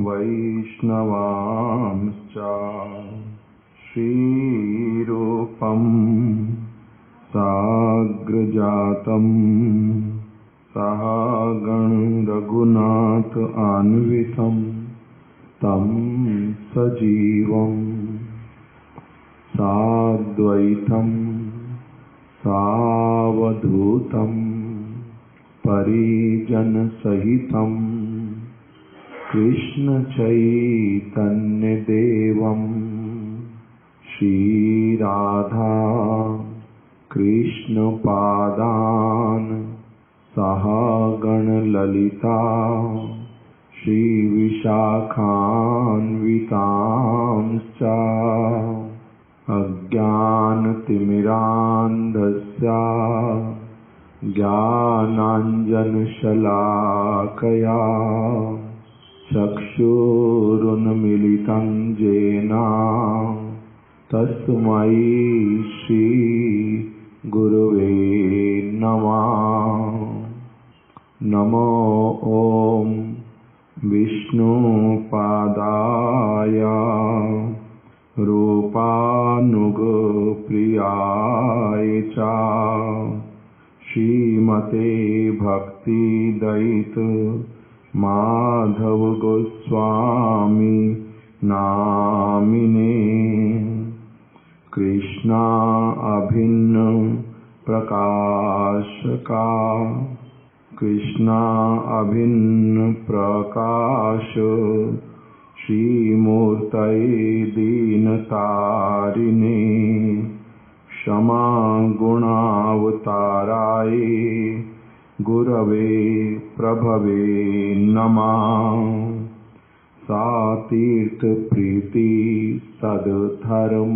वैष्णवांश्च श्रीरूपं साग्रजातं सहगण रघुनाथ अन्वितं तं सजीवं साद्वैतं सावधूतं परिजनसहितं कृष्ण चैतन्य देवं श्रीराधा कृष्ण पादान सहगण ललिता श्री विशाखान्वितांश्च अज्ञानतिमिरान्धस्य ज्ञानाञ्जनशलाकया चक्षुरुन्मीलितं येन तस्मै श्री गुरुवे नमः। नमो ॐ विष्णुपादाय रूपानुगप्रियाय च श्रीमते भक्तिदयित माधव गोस्वामी नामिने। कृष्णा अभिन्न प्रकाशका कृष्णा अभिन्न प्रकाश श्रीमूर्तये दीनतारिणे क्षमा गुणावताराय गुरवे प्रभवे नमः। सातीर्थ प्रीति सद्धर्म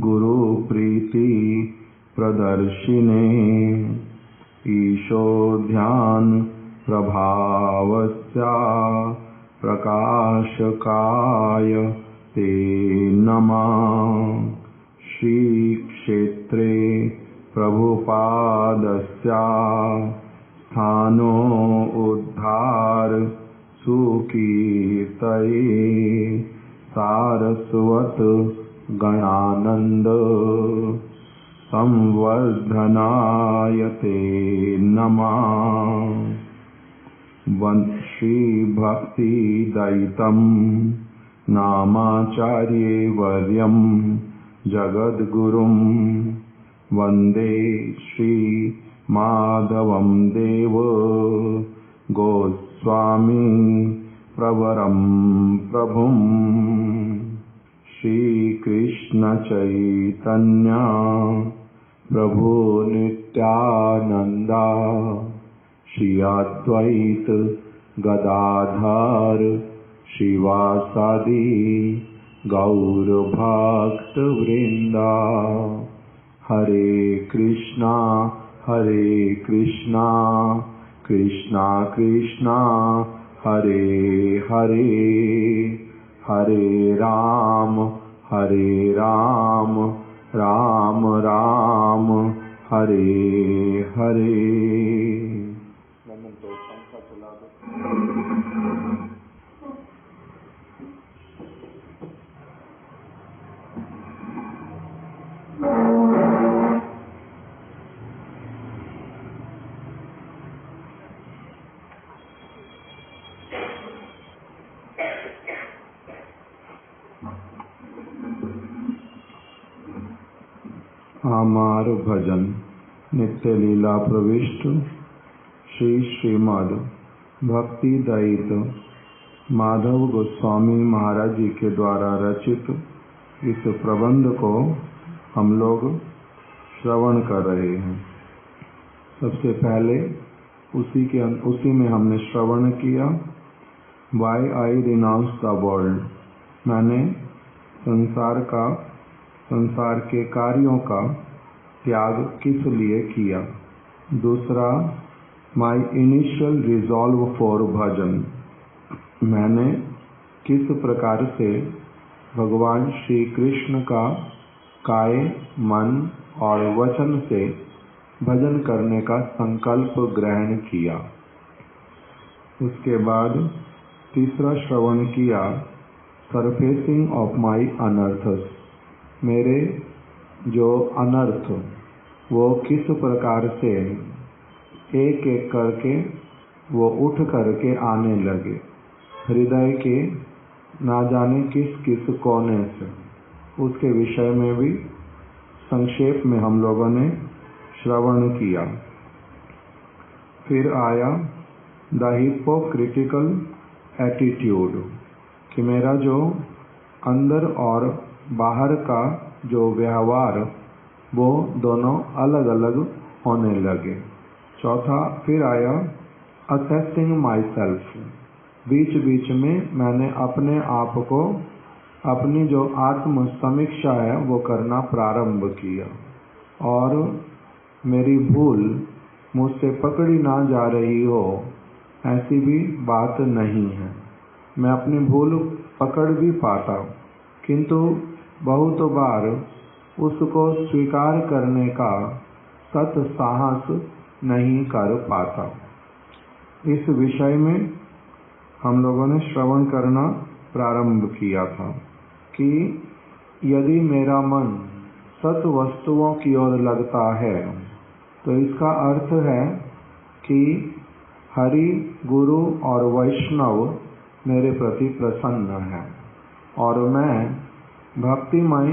गुरु प्रीति प्रदर्शिने ईशो ध्यान प्रभावस्य प्रकाशकाय ते नमः। श्री क्षेत्रे प्रभुपादस्य स्थानो उद्धार सुकीर्तये सारस्वत गणानंद संवर्धनाय ते नमः। श्री भक्ति दयितं नामाचार्य वर्यं जगद्गुरुं वंदे श्री माधवं देव गोस्वामी प्रवरं प्रभुं। श्री कृष्ण चैतन्य प्रभु नित्यानंदा श्री अद्वैत गदाधर श्रीवासादि गौर भक्त वृंदा। हरे कृष्णा कृष्णा कृष्णा हरे हरे हरे राम राम राम हरे हरे। आमार भजन नित्य लीला प्रविष्ट श्री श्रीमद् भक्ति दयित माधव गोस्वामी महाराज जी के द्वारा रचित इस प्रबंध को हम लोग श्रवण कर रहे हैं। सबसे पहले उसी में हमने श्रवण किया why I renounce the world, मैंने संसार के कार्यों का त्याग किस लिए किया। दूसरा माई इनिशियल रिजॉल्व फॉर भजन, मैंने किस प्रकार से भगवान श्री कृष्ण का काय मन और वचन से भजन करने का संकल्प ग्रहण किया। उसके बाद तीसरा श्रवण किया सरफेसिंग ऑफ माई अनर्थस, मेरे जो अनर्थ वो किस प्रकार से एक एक करके वो उठ करके आने लगे हृदय के ना जाने किस किस कोने से, उसके विषय में भी संक्षेप में हम लोगों ने श्रवण किया। फिर आया द हिपोक्रिटिकल एटीट्यूड, कि मेरा जो अंदर और बाहर का जो व्यवहार वो दोनों अलग अलग होने लगे। चौथा फिर आया असेसिंग माई सेल्फ, बीच बीच में मैंने अपने आप को अपनी जो आत्म समीक्षा है वो करना प्रारंभ किया और मेरी भूल मुझसे पकड़ी ना जा रही हो ऐसी भी बात नहीं है। मैं अपनी भूल पकड़ भी पाता, किंतु बहुत बार उसको स्वीकार करने का सत साहस नहीं कर पाता। इस विषय में हम लोगों ने श्रवण करना प्रारंभ किया था कि यदि मेरा मन सत वस्तुओं की ओर लगता है तो इसका अर्थ है कि हरि, गुरु और वैष्णव मेरे प्रति प्रसन्न है और मैं भक्तिमय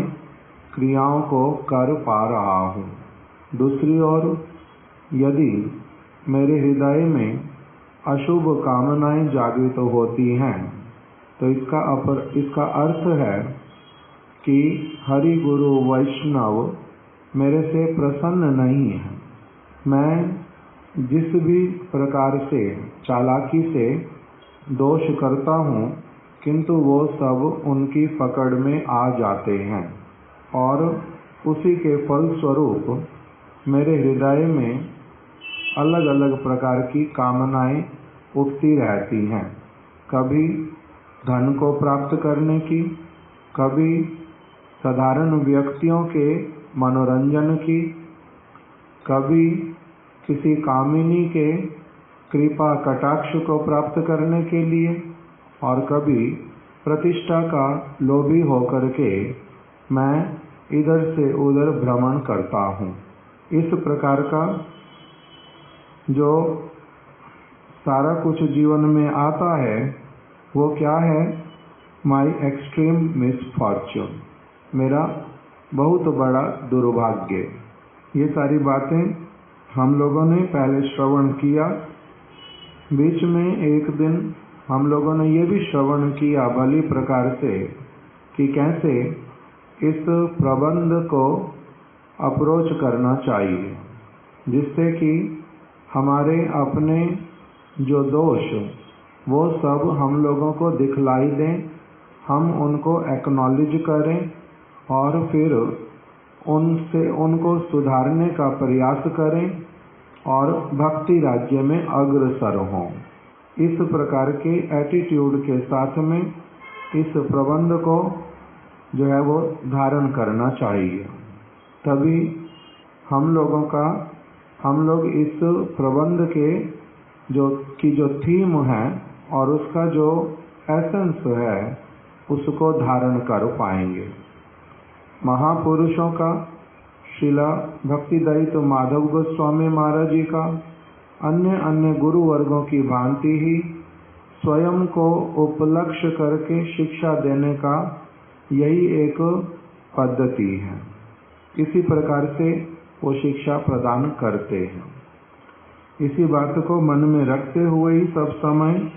क्रियाओं को कर पा रहा हूँ। दूसरी ओर यदि मेरे हृदय में अशुभ कामनाएं जागृत होती हैं तो इसका अर्थ है कि हरि, गुरु, वैष्णव मेरे से प्रसन्न नहीं है। मैं जिस भी प्रकार से चालाकी से दोष करता हूँ किंतु वो सब उनकी पकड़ में आ जाते हैं और उसी के फलस्वरूप मेरे हृदय में अलग अलग प्रकार की कामनाएं उठती रहती हैं। कभी धन को प्राप्त करने की, कभी साधारण व्यक्तियों के मनोरंजन की, कभी किसी कामिनी के कृपा कटाक्ष को प्राप्त करने के लिए और कभी प्रतिष्ठा का लोभी होकर के मैं इधर से उधर भ्रमण करता हूँ। इस प्रकार का जो सारा कुछ जीवन में आता है वो क्या है? माई एक्सट्रीम मिसफॉर्च्यून, मेरा बहुत बड़ा दुर्भाग्य। ये सारी बातें हम लोगों ने पहले श्रवण किया। बीच में एक दिन हम लोगों ने ये भी श्रवण किया भली प्रकार से कि कैसे इस प्रबंध को अप्रोच करना चाहिए जिससे कि हमारे अपने जो दोष वो सब हम लोगों को दिखलाई दें, हम उनको एक्नॉलेज करें और फिर उनको सुधारने का प्रयास करें और भक्ति राज्य में अग्रसर हों। इस प्रकार के एटीट्यूड के साथ में इस प्रबंध को जो है वो धारण करना चाहिए। तभी हम लोग इस प्रबंध के जो थीम है और उसका जो एसेंस है उसको धारण कर पाएंगे। महापुरुषों का, श्रीला भक्तिदयित माधव गोस्वामी महाराज जी का, अन्य गुरु वर्गों की भांति ही स्वयं को उपलक्ष्य करके शिक्षा देने का यही एक पद्धति है। इसी प्रकार से वो शिक्षा प्रदान करते हैं। इसी बात को मन में रखते हुए ही सब समय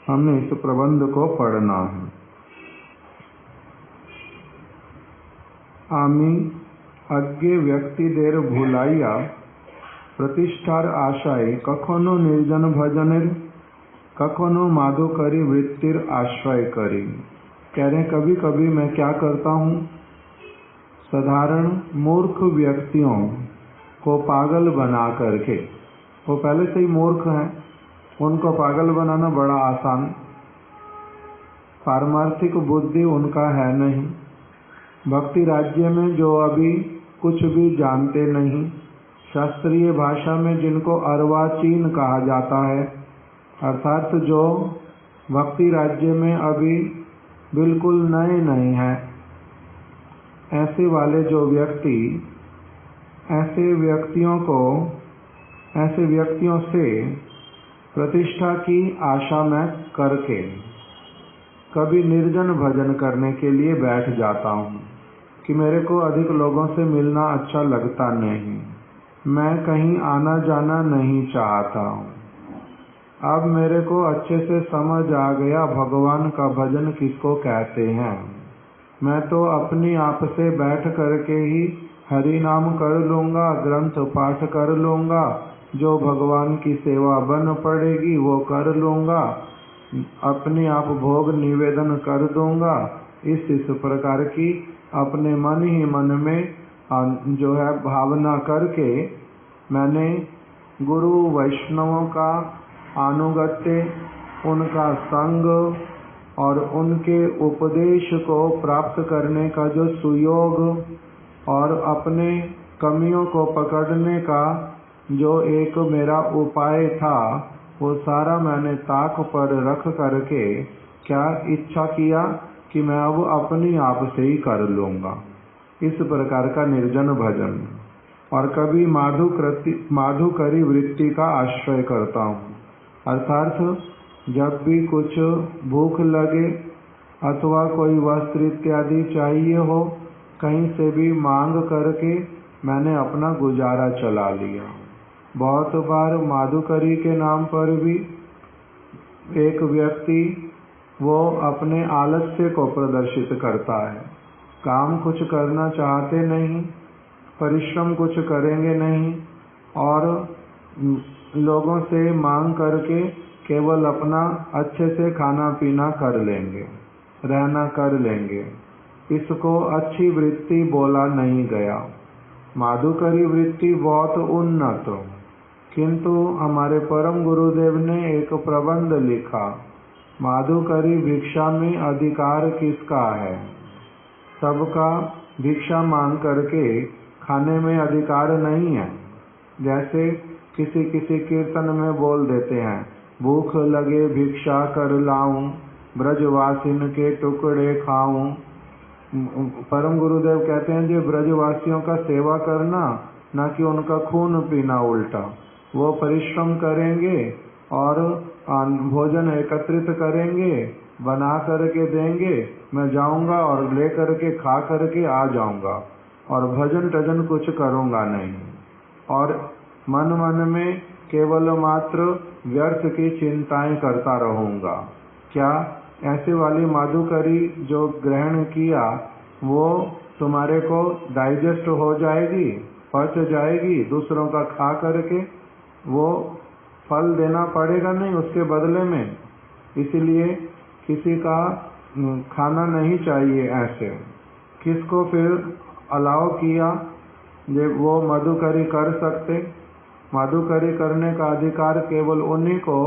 हमने इस प्रबंध को पढ़ना है। आमी अज्ञे व्यक्तिदेर भुलाइया प्रतिष्ठार आशाय कखनो निर्जन भजनेर कखनो माधुकरी वृत्तिर आश्रय करी। कह रहे कभी कभी मैं क्या करता हूँ, साधारण मूर्ख व्यक्तियों को पागल बना करके, वो पहले से ही मूर्ख हैं, उनको पागल बनाना बड़ा आसान, पारमार्थिक बुद्धि उनका है नहीं, भक्ति राज्य में जो अभी कुछ भी जानते नहीं, शास्त्रीय भाषा में जिनको अर्वाचीन कहा जाता है, अर्थात जो भक्ति राज्य में अभी बिल्कुल नए नए हैं। ऐसे वाले जो व्यक्ति ऐसे व्यक्तियों से प्रतिष्ठा की आशा में करके कभी निर्जन भजन करने के लिए बैठ जाता हूँ कि मेरे को अधिक लोगों से मिलना अच्छा लगता नहीं, मैं कहीं आना जाना नहीं चाहता हूँ। अब मेरे को अच्छे से समझ आ गया भगवान का भजन किसको कहते हैं। मैं तो अपनी आप से बैठ करके ही हरि नाम कर लूँगा, ग्रंथ पाठ कर लूँगा, जो भगवान की सेवा बन पड़ेगी वो कर लूँगा, अपने आप भोग निवेदन कर दूँगा। इस प्रकार की अपने मन ही मन में जो है भावना करके मैंने गुरु वैष्णवों का अनुगत्य, उनका संग और उनके उपदेश को प्राप्त करने का जो सुयोग और अपने कमियों को पकड़ने का जो एक मेरा उपाय था, वो सारा मैंने ताक पर रख करके क्या इच्छा किया कि मैं अब अपनी आप से ही कर लूँगा। इस प्रकार का निर्जन भजन। और कभी माधुकरी वृत्ति का आश्रय करता हूँ, अर्थात जब भी कुछ भूख लगे अथवा कोई वस्त्र इत्यादि चाहिए हो, कहीं से भी मांग करके मैंने अपना गुजारा चला लिया। बहुत बार माधुकरी के नाम पर भी एक व्यक्ति वो अपने आलस्य को प्रदर्शित करता है। काम कुछ करना चाहते नहीं, परिश्रम कुछ करेंगे नहीं और लोगों से मांग करके केवल अपना अच्छे से खाना पीना कर लेंगे, रहना कर लेंगे। इसको अच्छी वृत्ति बोला नहीं गया। माधुकरी वृत्ति बहुत उन्नत, किंतु हमारे परम गुरुदेव ने एक प्रबंध लिखा, माधुकरी भिक्षा में अधिकार किसका है। सबका भिक्षा मांग करके खाने में अधिकार नहीं है। जैसे किसी किसी कीर्तन में बोल देते हैं, भूख लगे भिक्षा कर लाऊं, ब्रजवासिन के टुकड़े खाऊं। परम गुरुदेव कहते हैं जो ब्रजवासियों का सेवा करना, ना कि उनका खून पीना उल्टा। वो परिश्रम करेंगे और भोजन एकत्रित करेंगे, बना करके देंगे, मैं जाऊंगा और ले करके खा करके आ जाऊंगा और भजन टजन कुछ करूंगा नहीं और मन मन में केवल मात्र व्यर्थ की चिंताएं करता रहूंगा। क्या ऐसे वाली माधुकरी जो ग्रहण किया वो तुम्हारे को डाइजेस्ट हो जाएगी, पच जाएगी, दूसरों का खा करके वो फल देना पड़ेगा नहीं उसके बदले में। इसीलिए किसी का खाना नहीं चाहिए। ऐसे किसको फिर अलाउ किया जब वो मधुकरी कर सकते। मधुकरी करने का अधिकार केवल उन्हीं को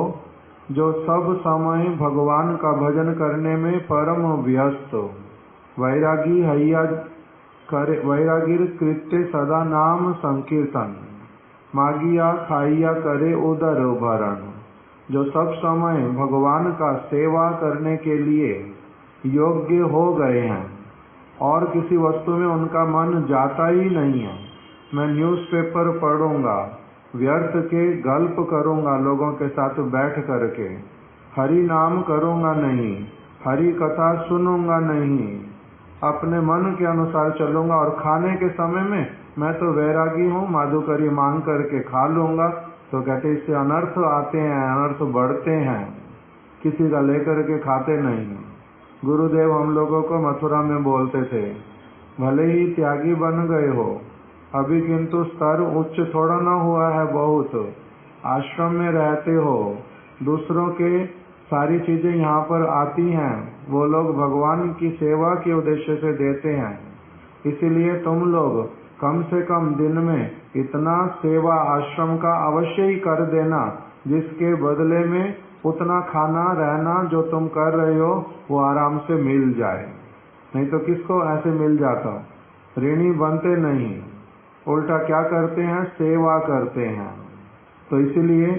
जो सब समय भगवान का भजन करने में परम व्यस्त हो। वैरागी हैया करे, वैरागीर कृत्य सदा नाम संकीर्तन, मागिया खाइया करे उदर भरण। जो सब समय भगवान का सेवा करने के लिए योग्य हो गए हैं और किसी वस्तु में उनका मन जाता ही नहीं है। मैं न्यूज़पेपर पढ़ूंगा, व्यर्थ के गल्प करूंगा लोगों के साथ बैठ करके, हरि नाम करूंगा नहीं, हरि कथा सुनूंगा नहीं, अपने मन के अनुसार चलूंगा और खाने के समय में मैं तो वैरागी हूँ, माधुकरी मांग करके खा लूंगा। तो कहते इससे अनर्थ आते हैं, अनर्थ बढ़ते हैं, किसी का लेकर के खाते नहीं। गुरुदेव हम लोगों को मथुरा में बोलते थे, भले ही त्यागी बन गए हो अभी, किंतु स्तर उच्च थोड़ा ना हुआ है, बहुत आश्रम में रहते हो, दूसरों के सारी चीजें यहाँ पर आती हैं, वो लोग भगवान की सेवा के उद्देश्य से देते हैं। इसीलिए तुम लोग कम से कम दिन में इतना सेवा आश्रम का अवश्य ही कर देना, जिसके बदले में उतना खाना रहना जो तुम कर रहे हो वो आराम से मिल जाए। नहीं तो किसको ऐसे मिल जाता। ऋणी बनते नहीं, उल्टा क्या करते हैं, सेवा करते हैं। तो इसीलिए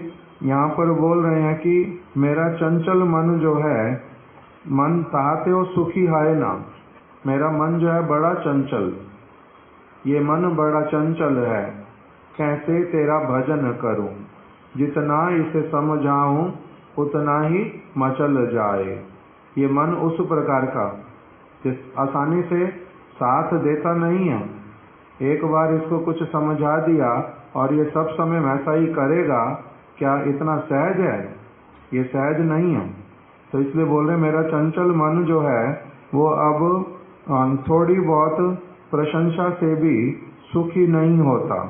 यहाँ पर बोल रहे हैं कि मेरा चंचल मन जो है, मन ताते हो सुखी है ना, मेरा मन जो है बड़ा चंचल, ये मन बड़ा चंचल है, कैसे तेरा भजन करूं, जितना इसे समझाऊं उतना ही मचल जाए। ये मन उस प्रकार का आसानी से साथ देता नहीं है। एक बार इसको कुछ समझा दिया और ये सब समय वैसा ही करेगा, क्या इतना सहज है? ये सहज नहीं है। तो इसलिए बोल रहे मेरा चंचल मन जो है वो अब थोड़ी बहुत प्रशंसा से भी सुखी नहीं होता,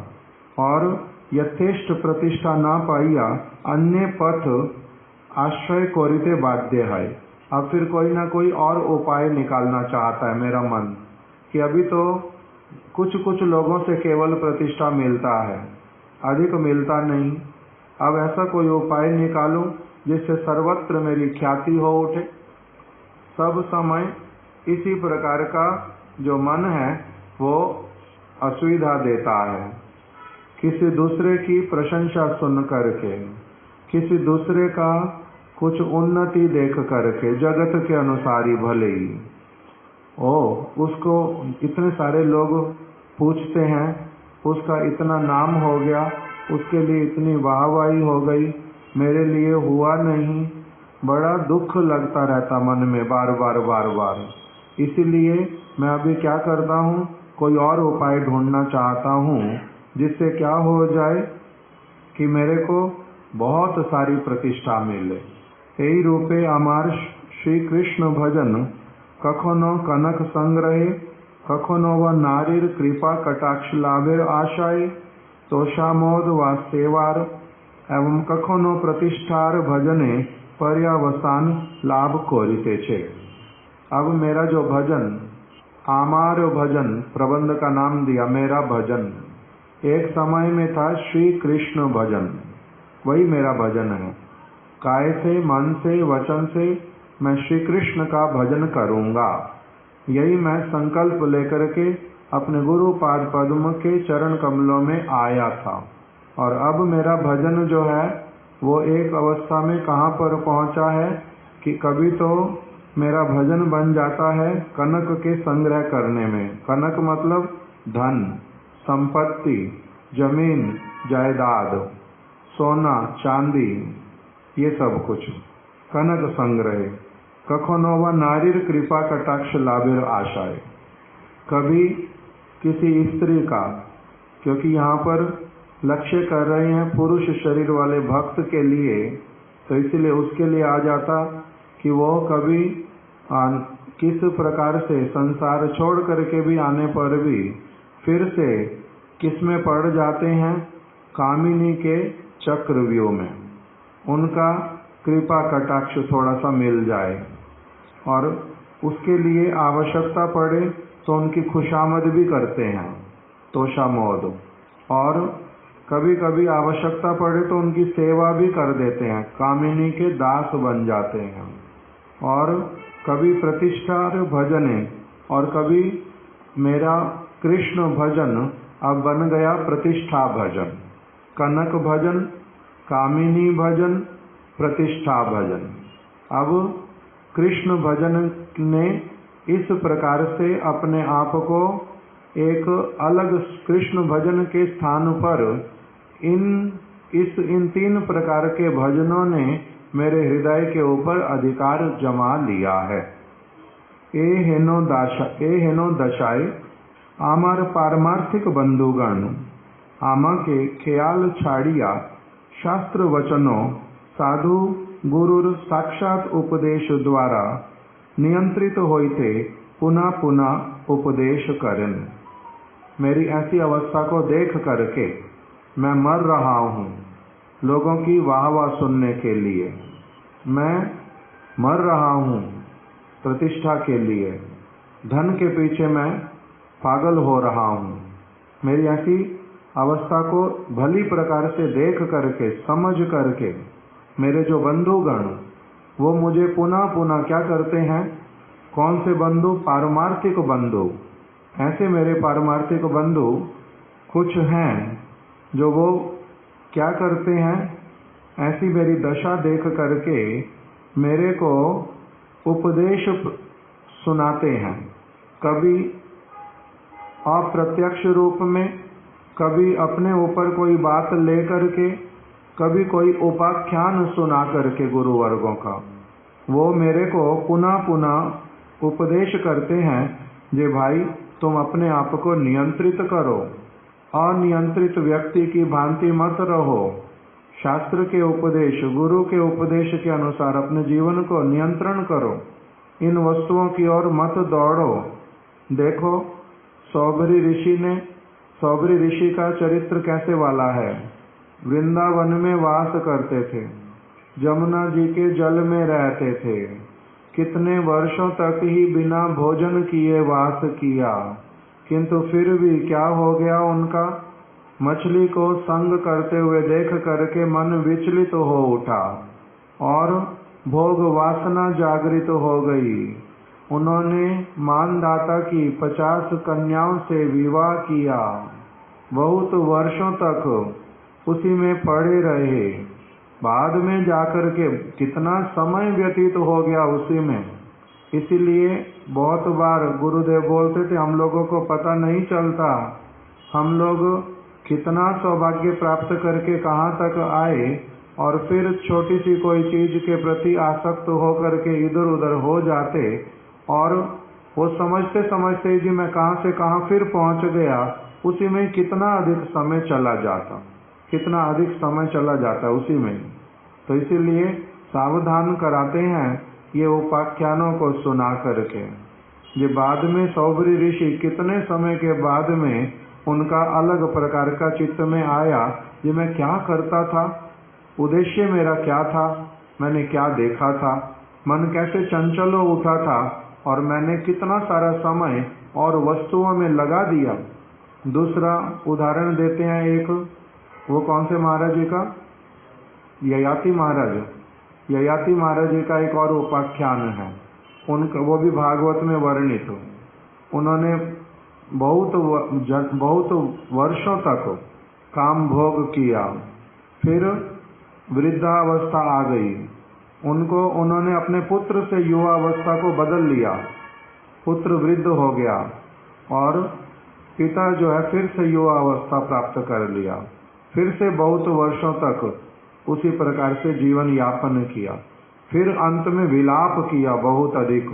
और यथेष्ट प्रतिष्ठा ना पाइया अन्य पथ आश्रय कोरिते बाध्य है। अब फिर कोई ना कोई और उपाय निकालना चाहता है मेरा मन, कि अभी तो कुछ कुछ लोगों से केवल प्रतिष्ठा मिलता है, अधिक मिलता नहीं। अब ऐसा कोई उपाय निकालूं जिससे सर्वत्र मेरी ख्याति हो उठे। सब समय इसी प्रकार का जो मन है वो असुविधा देता है। किसी दूसरे की प्रशंसा सुन करके, किसी दूसरे का कुछ उन्नति देख करके, जगत के अनुसार ही भले ही उसको इतने सारे लोग पूछते हैं, उसका इतना नाम हो गया, उसके लिए इतनी वाहवाही हो गई, मेरे लिए हुआ नहीं, बड़ा दुख लगता रहता मन में बार बार बार बार। इसीलिए मैं अभी क्या करता हूँ, कोई और उपाय ढूंढना चाहता हूँ जिससे क्या हो जाए कि मेरे को बहुत सारी प्रतिष्ठा मिले। यही रूपे आमार श्री कृष्ण भजन कखनो कनक संग्रहे, कखनो व नारीर कृपा कटाक्ष लाभेर आशाए, तोषामोद व सेवार एवं कखनो प्रतिष्ठार भजने पर्यावसान लाभ कोरिते छे। अब मेरा जो भजन, आमार भजन, प्रबंध का नाम दिया मेरा भजन, एक समय में था श्री कृष्ण भजन, वही मेरा भजन है। काय से, मन से, वचन से मैं श्री कृष्ण का भजन करूंगा, यही मैं संकल्प लेकर के अपने गुरु पाद पद्म के चरण कमलों में आया था। और अब मेरा भजन जो है वो एक अवस्था में कहाँ पर पहुंचा है कि कभी तो मेरा भजन बन जाता है कनक के संग्रह करने में। कनक मतलब धन, संपत्ति, जमीन, जायदाद, सोना, चांदी, ये सब कुछ कनक संग्रह। कखनो व नारीर कृपा कटाक्ष लाभेर आशाए, कभी किसी स्त्री का, क्योंकि यहाँ पर लक्ष्य कर रहे हैं पुरुष शरीर वाले भक्त के लिए, तो इसलिए उसके लिए आ जाता कि वो कभी किस प्रकार से संसार छोड़ करके भी आने पर भी फिर से किस में पड़ जाते हैं, कामिनी के चक्रव्यूह में। उनका कृपा कटाक्ष थोड़ा सा मिल जाए और उसके लिए आवश्यकता पड़े तो उनकी खुशामद भी करते हैं, तोषामोद, और कभी कभी आवश्यकता पड़े तो उनकी सेवा भी कर देते हैं, कामिनी के दास बन जाते हैं। और कभी प्रतिष्ठा भजने, और कभी मेरा कृष्ण भजन अब बन गया प्रतिष्ठा भजन। कनक भजन, कामिनी भजन, प्रतिष्ठा भजन। अब कृष्ण भजन ने इस प्रकार से अपने आप को एक अलग कृष्ण भजन के स्थान पर इन तीन प्रकार के भजनों ने मेरे हृदय के ऊपर अधिकार जमा लिया है। ए हेनो दशाए आमार पारमार्थिक बंधुगण, आमा के ख्याल छाड़िया शास्त्र वचनों साधु गुरुर साक्षात उपदेश द्वारा नियंत्रित होते पुनः पुनः उपदेश करें। मेरी ऐसी अवस्था को देख करके मैं मर रहा हूँ लोगों की वाह वाह सुनने के लिए, मैं मर रहा हूँ प्रतिष्ठा के लिए, धन के पीछे मैं पागल हो रहा हूँ। मेरी ऐसी अवस्था को भली प्रकार से देख करके, समझ करके मेरे जो बंधुगण वो मुझे पुनः पुनः क्या करते हैं, कौन से बंधु? पारमार्थिक बंधु। ऐसे मेरे पारमार्थिक बंधु कुछ हैं जो वो क्या करते हैं ऐसी मेरी दशा देख करके मेरे को उपदेश सुनाते हैं, कभी अप्रत्यक्ष रूप में, कभी अपने ऊपर कोई बात लेकर के, कभी कोई उपाख्यान सुना करके गुरु वर्गों का वो मेरे को पुनः पुनः उपदेश करते हैं जे भाई तुम अपने आप को नियंत्रित करो, अनियंत्रित व्यक्ति की भांति मत रहो, शास्त्र के उपदेश, गुरु के उपदेश के अनुसार अपने जीवन को नियंत्रण करो, इन वस्तुओं की ओर मत दौड़ो। देखो सौभरी ऋषि का चरित्र कैसे वाला है। वृंदावन में वास करते थे, जमुना जी के जल में रहते थे, कितने वर्षों तक ही बिना भोजन किए वास किया, किंतु फिर भी क्या हो गया उनका, मछली को संग करते हुए देख करके मन विचलित हो उठा और भोग वासना जागृत हो गई। उन्होंने मानदाता की 50 कन्याओं से विवाह किया, बहुत वर्षों तक उसी में पड़े रहे, बाद में जाकर के कितना समय व्यतीत हो गया उसी में। इसीलिए बहुत बार गुरुदेव बोलते थे हम लोगों को पता नहीं चलता हम लोग कितना सौभाग्य प्राप्त करके कहाँ तक आए और फिर छोटी सी कोई चीज के प्रति आसक्त हो करके इधर उधर हो जाते और वो समझते समझते जी मैं कहाँ से कहाँ फिर पहुँच गया, उसी में कितना अधिक समय चला जाता, कितना अधिक समय चला जाता उसी में। तो इसीलिए सावधान कराते हैं ये उपाख्यानों को सुना करके। ये बाद में सौभरी ऋषि कितने समय के बाद में उनका अलग प्रकार का चित्त में आया, ये मैं क्या करता था, उद्देश्य मेरा क्या था, मैंने क्या देखा था, मन कैसे चंचल हो उठा था और मैंने कितना सारा समय और वस्तुओं में लगा दिया। दूसरा उदाहरण देते हैं एक, वो कौन से महाराज जी का, ययाति महाराज, ययाति महाराज जी का एक और उपाख्यान है उनका, वो भी भागवत में वर्णित। उन्होंने बहुत वर्षों तक काम भोग किया, फिर वृद्धावस्था आ गई उनको, उन्होंने अपने पुत्र से युवावस्था को बदल लिया, पुत्र वृद्ध हो गया और पिता जो है फिर से युवावस्था प्राप्त कर लिया, फिर से बहुत वर्षों तक उसी प्रकार से जीवन यापन किया, फिर अंत में विलाप किया बहुत अधिक,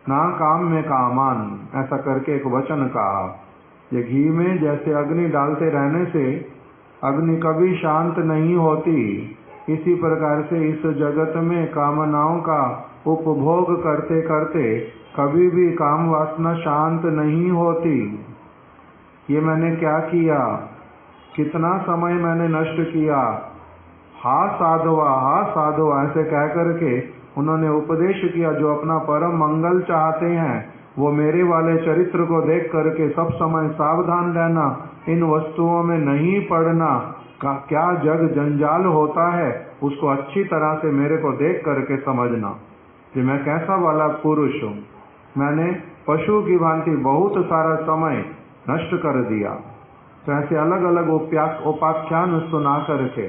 ना काम में कामान, ऐसा करके एक वचन कहा। ये घी में जैसे अग्नि डालते रहने से अग्नि कभी शांत नहीं होती, इसी प्रकार से इस जगत में कामनाओं का उपभोग करते करते कभी भी काम वासना शांत नहीं होती। ये मैंने क्या किया, कितना समय मैंने नष्ट किया, हा साधवा ऐसे कह करके उन्होंने उपदेश किया। जो अपना परम मंगल चाहते हैं वो मेरे वाले चरित्र को देख करके सब समय सावधान रहना, इन वस्तुओं में नहीं पड़ना, क्या जग जंजाल होता है उसको अच्छी तरह से मेरे को देख करके समझना कि मैं कैसा वाला पुरुष हूँ। मैंने पशु की भांति बहुत सारा समय नष्ट कर दिया। तो ऐसे अलग अलग उपाख्यान सुना करके,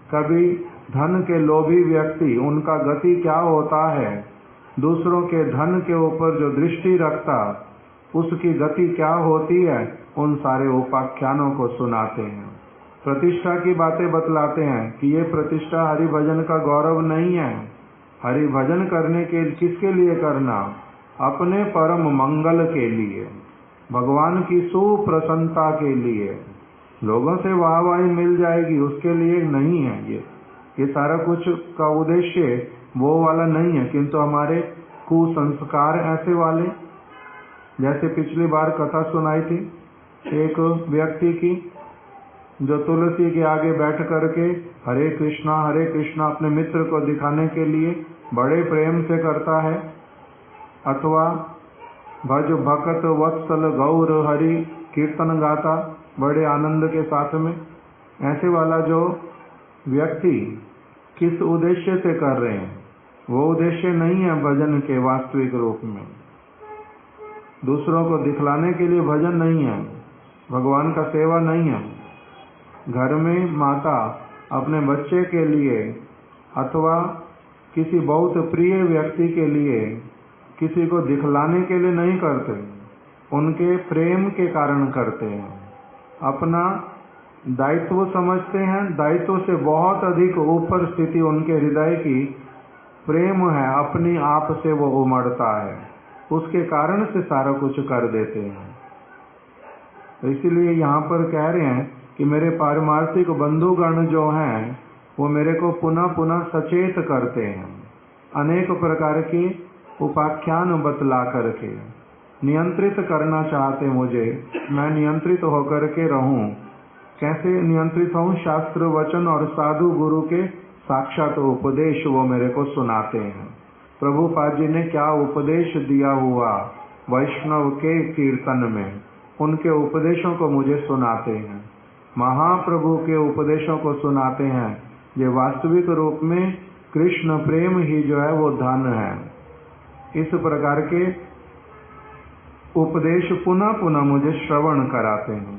कभी धन के लोभी व्यक्ति उनका गति क्या होता है, दूसरों के धन के ऊपर जो दृष्टि रखता उसकी गति क्या होती है, उन सारे उपाख्यानों को सुनाते हैं। प्रतिष्ठा की बातें बतलाते हैं कि ये प्रतिष्ठा हरि भजन का गौरव नहीं है। हरि भजन करने के किसके लिए करना, अपने परम मंगल के लिए, भगवान की सुप्रसन्नता के लिए, लोगों से वाहवाही मिल जाएगी उसके लिए नहीं है। ये सारा कुछ का उद्देश्य वो वाला नहीं है, किंतु हमारे कुसंस्कार ऐसे वाले, जैसे पिछली बार कथा सुनाई थी एक व्यक्ति की जो तुलसी के आगे बैठ करके हरे कृष्णा अपने मित्र को दिखाने के लिए बड़े प्रेम से करता है, अथवा भज भक्त वत्सल गौर हरि कीर्तन गाता बड़े आनंद के साथ में। ऐसे वाला जो व्यक्ति किस उद्देश्य से कर रहे हैं, वो उद्देश्य नहीं है भजन के वास्तविक रूप में। दूसरों को दिखलाने के लिए भजन नहीं है, भगवान का सेवा नहीं है। घर में माता अपने बच्चे के लिए अथवा किसी बहुत प्रिय व्यक्ति के लिए, किसी को दिखलाने के लिए नहीं करते, उनके प्रेम के कारण करते हैं। अपना दायित्व समझते हैं, दायित्व से बहुत अधिक ऊपर स्थिति उनके हृदय की प्रेम है, अपनी आप से वो उमड़ता है, उसके कारण से सारा कुछ कर देते हैं। तो इसीलिए यहाँ पर कह रहे हैं कि मेरे पारमार्थिक बंधुगण जो हैं वो मेरे को पुनः पुनः सचेत करते हैं, अनेक प्रकार के उपाख्यान बतला करके नियंत्रित करना चाहते मुझे, मैं नियंत्रित होकर के रहूं। कैसे नियंत्रित हूं? शास्त्र वचन और साधु गुरु के साक्षात उपदेश वो मेरे को सुनाते हैं। प्रभुपाद जी ने क्या उपदेश दिया हुआ वैष्णव के कीर्तन में, उनके उपदेशों को मुझे सुनाते हैं। महाप्रभु के उपदेशों को सुनाते हैं। ये वास्तविक रूप में कृष्ण प्रेम ही जो है वो धन है। इस प्रकार के उपदेश पुनः पुनः मुझे श्रवण कराते हैं।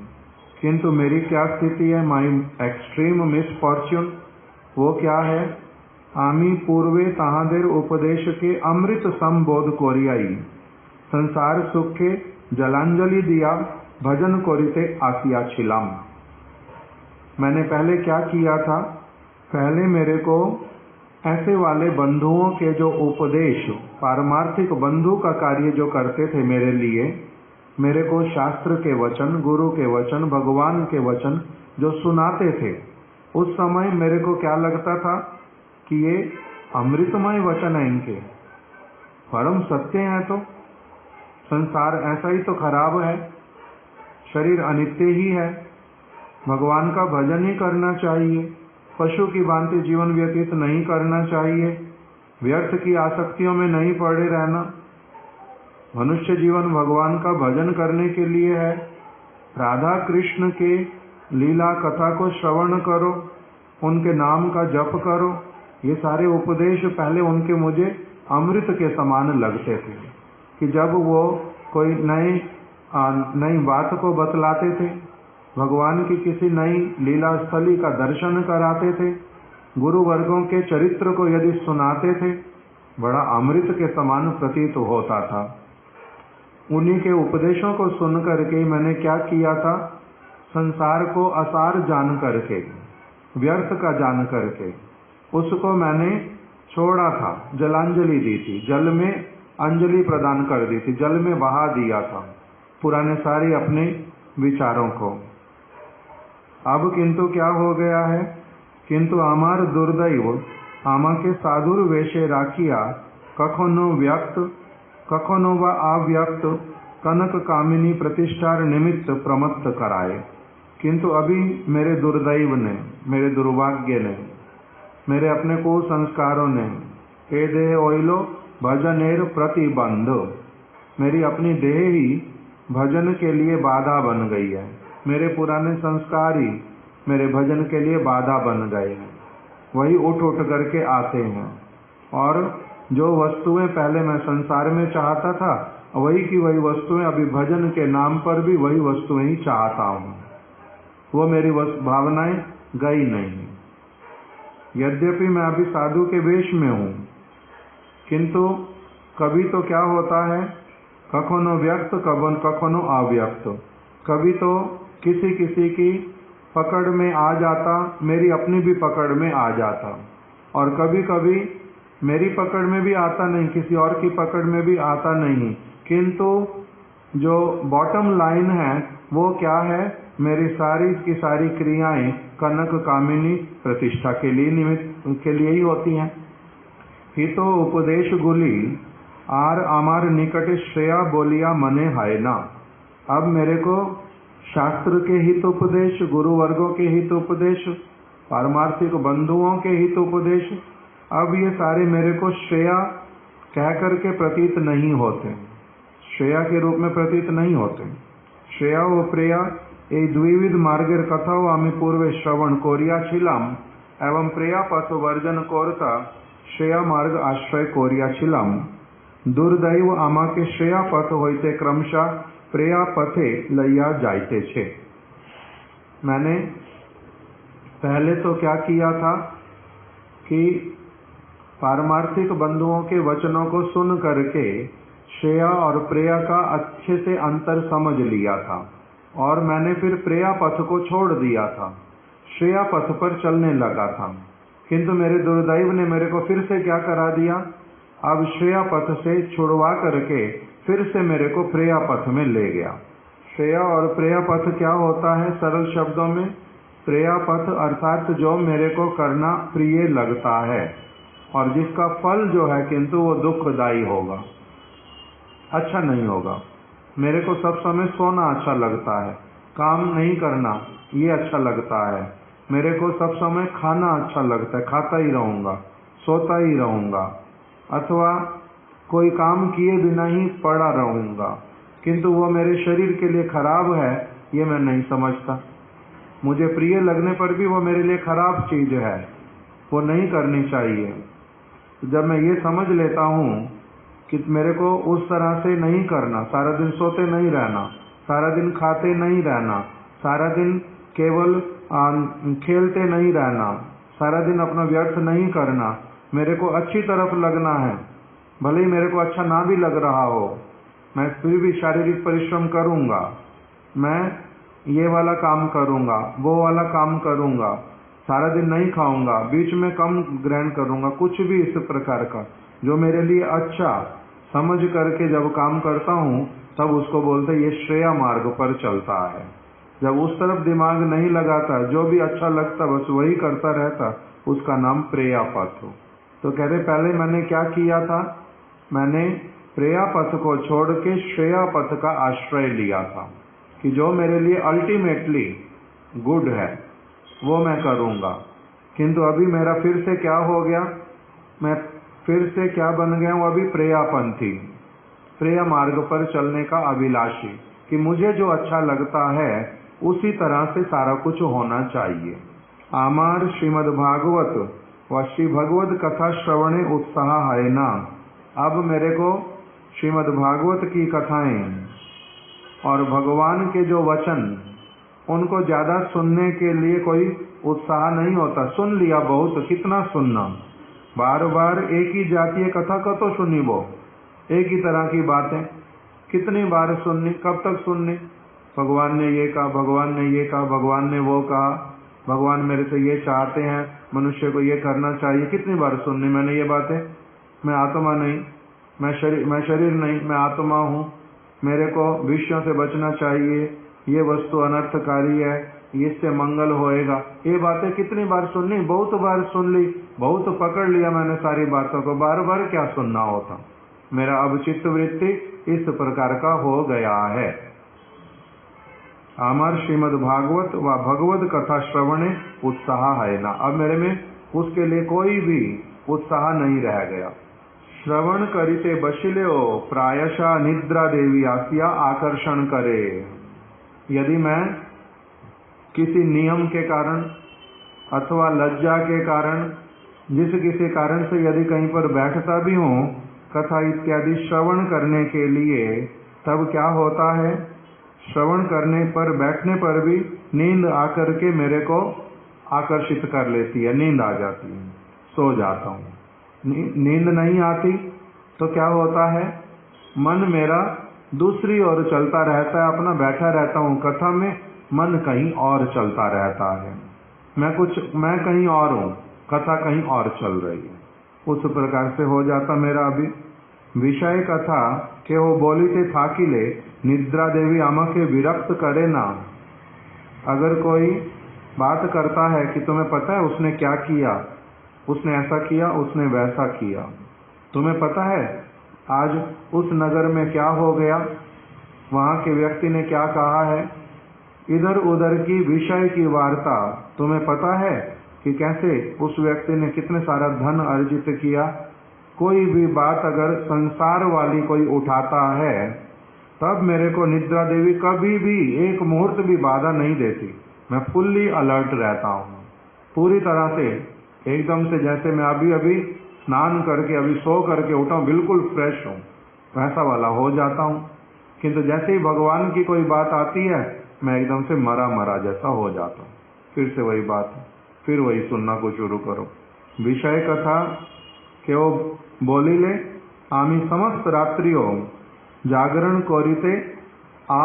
किंतु मेरी क्या स्थिति है? माई एक्सट्रीम मिसफॉर्च्यून वो क्या है? आमी पूर्वे ताहादेर उपदेश के अमृत संबोध कोरियाई, संसार सुख के जलांजलि दिया, भजन कोरिते आसिया छिलाम। मैंने पहले क्या किया था? पहले मेरे को ऐसे वाले बंधुओं के जो उपदेश, पारमार्थिक बंधु का कार्य जो करते थे मेरे लिए, मेरे को शास्त्र के वचन, गुरु के वचन, भगवान के वचन जो सुनाते थे, उस समय मेरे को क्या लगता था कि ये अमृतमय वचन है, इनके परम सत्य है। तो संसार ऐसा ही तो खराब है, शरीर अनित्य ही है, भगवान का भजन ही करना चाहिए, पशु की भांति जीवन व्यतीत नहीं करना चाहिए, व्यर्थ की आसक्तियों में नहीं पड़े रहना। मनुष्य जीवन भगवान का भजन करने के लिए है। राधा कृष्ण के लीला कथा को श्रवण करो, उनके नाम का जप करो। ये सारे उपदेश पहले उनके मुझे अमृत के समान लगते थे कि जब वो कोई नई बात को बतलाते थे, भगवान की किसी नई लीला स्थली का दर्शन कराते थे, गुरु वर्गों के चरित्र को यदि सुनाते थे, बड़ा अमृत के समान प्रतीत होता था। उन्हीं के उपदेशों को सुन करके मैंने क्या किया था? संसार को असार जान करके, व्यर्थ का जान करके उसको मैंने छोड़ा था, जलांजलि दी थी, जल में अंजलि प्रदान कर दी थी, जल में बहा दिया था पुराने सारे अपने विचारों को। अब किंतु क्या हो गया है? किंतु आमार दुर्दैव आमाके साधुर वेशे राखिया, कखनो व्यक्त कखनो व अव्यक्त, कनक कामिनी प्रतिष्ठार निमित्त प्रमत्त कराए। किंतु अभी मेरे दुर्दैव ने, मेरे दुर्भाग्य ने, मेरे अपने को संस्कारों ने, ए देह ओइलो भजनेर प्रतिबंध, मेरी अपनी देह ही भजन के लिए बाधा बन गई है। मेरे पुराने संस्कार ही मेरे भजन के लिए बाधा बन गए हैं। वही उठ उठ करके आते हैं और जो वस्तुएं पहले मैं संसार में चाहता था, वही की वही वस्तुएं अभी भजन के नाम पर भी वही वस्तुएं ही चाहता हूँ। वो मेरी भावनाएं गई नहीं। यद्यपि मैं अभी साधु के वेश में हूँ, किंतु कभी तो क्या होता है, कखनो व्यक्त कखनो अव्यक्त, कभी तो किसी किसी की पकड़ में आ जाता, मेरी अपनी भी पकड़ में आ जाता, और कभी कभी मेरी पकड़ में भी आता नहीं, किसी और की पकड़ में भी आता नहीं। किंतु जो बॉटम लाइन है वो क्या है? मेरी सारी की सारी क्रियाएं कनक कामिनी प्रतिष्ठा के लिए निमित्त के लिए ही होती हैं। हितो उपदेश गुली आर आमार निकट श्रेया बोलिया मने हाय ना। अब मेरे को शास्त्र के हित उपदेश, गुरु वर्गों के हित उपदेश, पारमार्थिक बंधुओं के हित उपदेश, अब ये सारे मेरे को श्रेया कह करके प्रतीत नहीं होते, श्रेया के रूप में प्रतीत नहीं होते। श्रेया व प्रेया এই द्विविध मार्गेर कथाओ आमी पूर्वे श्रवण कोरियाछिलाम एवं प्रेया पथ वर्जन कोरता श्रेया मार्ग आश्रय कोरियाछिलाम। दुर्दैव आमाके श्रेया पथ होइते क्रमशः प्रेया पथे लैया जाइते छे। मैंने पहले तो क्या किया था कि पारमार्थिक बंधुओं के वचनों को सुन करके श्रेया और प्रेया का अच्छे से अंतर समझ लिया था, और मैंने फिर प्रेया पथ को छोड़ दिया था, श्रेया पथ पर चलने लगा था। किंतु मेरे दुर्दैव ने मेरे को फिर से क्या करा दिया, अब श्रेया पथ से छुड़वा करके फिर से मेरे को प्रेया पथ में ले गया। श्रेया और प्रेया पथ क्या होता है? सरल शब्दों में, प्रेया पथ अर्थात जो मेरे को करना प्रिय लगता है और जिसका फल जो है किंतु वो दुखदायी होगा, अच्छा नहीं होगा। मेरे को सब समय सोना अच्छा लगता है, काम नहीं करना ये अच्छा लगता है। मेरे को सब समय खाना अच्छा लगता है, खाता ही रहूँगा, सोता ही रहूँगा, अथवा कोई काम किए बिना ही पड़ा रहूँगा, किंतु वो मेरे शरीर के लिए खराब है, ये मैं नहीं समझता। मुझे प्रिय लगने पर भी वो मेरे लिए खराब चीज है, वो नहीं करनी चाहिए। जब मैं ये समझ लेता हूँ कि मेरे को उस तरह से नहीं करना, सारा दिन सोते नहीं रहना, सारा दिन खाते नहीं रहना, सारा दिन केवल खेलते नहीं रहना, सारा दिन अपना व्यर्थ नहीं करना, मेरे को अच्छी तरफ लगना है। भले ही मेरे को अच्छा ना भी लग रहा हो, मैं फिर भी शारीरिक परिश्रम करूँगा, मैं ये वाला काम करूँगा, वो वाला काम करूँगा, सारा दिन नहीं खाऊंगा, बीच में कम ग्रहण करूँगा, कुछ भी इस प्रकार का जो मेरे लिए अच्छा समझ करके जब काम करता हूँ तब उसको बोलते ये श्रेया मार्ग पर चलता है। जब उस तरफ दिमाग नहीं लगाता, जो भी अच्छा लगता बस वही करता रहता, उसका नाम प्रेया पथ हो। तो कहते पहले मैंने क्या किया था, मैंने प्रेया पथ को छोड़ के श्रेया पथ का आश्रय लिया था कि जो मेरे लिए अल्टीमेटली गुड है वो मैं करूँगा। किंतु अभी मेरा फिर से क्या हो गया, मैं फिर से क्या बन गया हूँ, अभी प्रेयापंथी, प्रेया मार्ग पर चलने का अभिलाषी, कि मुझे जो अच्छा लगता है उसी तरह से सारा कुछ होना चाहिए। आमार श्रीमद् भागवत व श्री भगवत कथा श्रवणे उत्साह है ना। अब मेरे को श्रीमद् भागवत की कथाएं और भगवान के जो वचन उनको ज्यादा सुनने के लिए कोई उत्साह नहीं होता। सुन लिया बहुत, कितना सुनना, बार बार एक ही जातीय कथा का तो सुनी, वो एक ही तरह की बातें कितनी बार सुननी, कब तक सुननी। भगवान ने ये कहा, भगवान ने ये कहा, भगवान ने वो कहा, भगवान मेरे से ये चाहते हैं, मनुष्य को ये करना चाहिए, कितनी बार सुननी मैंने ये बातें। मैं आत्मा नहीं, मैं शरीर नहीं, मैं आत्मा हूँ, मेरे को विषयों से बचना चाहिए, ये वस्तु अनर्थकारी है, इससे मंगल होएगा, ये बातें कितनी बार सुननी, बहुत बार सुन ली, बहुत पकड़ लिया मैंने सारी बातों को, बार बार क्या सुनना होता। मेरा अब चित्त वृत्ति इस प्रकार का हो गया है। आमार श्रीमद् भागवत व भगवत कथा श्रवणे उत्साह है ना। अब मेरे में उसके लिए कोई भी उत्साह नहीं रह गया। श्रवण करिते बशिले हो प्रायशः निद्रा देवी आसिया आकर्षण करे। यदि मैं किसी नियम के कारण अथवा लज्जा के कारण, जिस किसी कारण से यदि कहीं पर बैठता भी हूँ कथा इत्यादि श्रवण करने के लिए, तब क्या होता है, श्रवण करने पर बैठने पर भी नींद आकर के मेरे को आकर्षित कर लेती है, नींद आ जाती है, सो जाता हूँ। नींद नहीं आती तो क्या होता है, मन मेरा दूसरी ओर चलता रहता है, अपना बैठा रहता हूँ कथा में, मन कहीं और चलता रहता है, मैं कहीं और हूँ, कथा कहीं और चल रही है। उस प्रकार से हो जाता मेरा अभी। विषय कथा के वो बोली थे थाकिले निद्रा देवी आमके विरक्त करे ना। अगर कोई बात करता है कि तुम्हें पता है उसने क्या किया, उसने ऐसा किया, उसने वैसा किया, तुम्हें पता है आज उस नगर में क्या हो गया, वहाँ के व्यक्ति ने क्या कहा है, इधर उधर की विषय की वार्ता तुम्हें पता है कि कैसे उस व्यक्ति ने कितने सारा धन अर्जित किया। कोई भी बात अगर संसार वाली कोई उठाता है तब मेरे को निद्रा देवी कभी भी एक मुहूर्त भी बाधा नहीं देती। मैं फुल्ली अलर्ट रहता हूँ, पूरी तरह से, एकदम से जैसे मैं अभी अभी स्नान करके अभी सो करके उठा हूँ, बिल्कुल फ्रेश हूँ, वैसा वाला हो जाता हूँ। किंतु जैसे ही भगवान की कोई बात आती है मैं एकदम से मरा मरा जैसा हो जाता हूँ। फिर से वही बात है, फिर वही सुनना को शुरू करो। विषय कथा केव बोलिले आमी समस्त रात्रियों जागरण करिते आ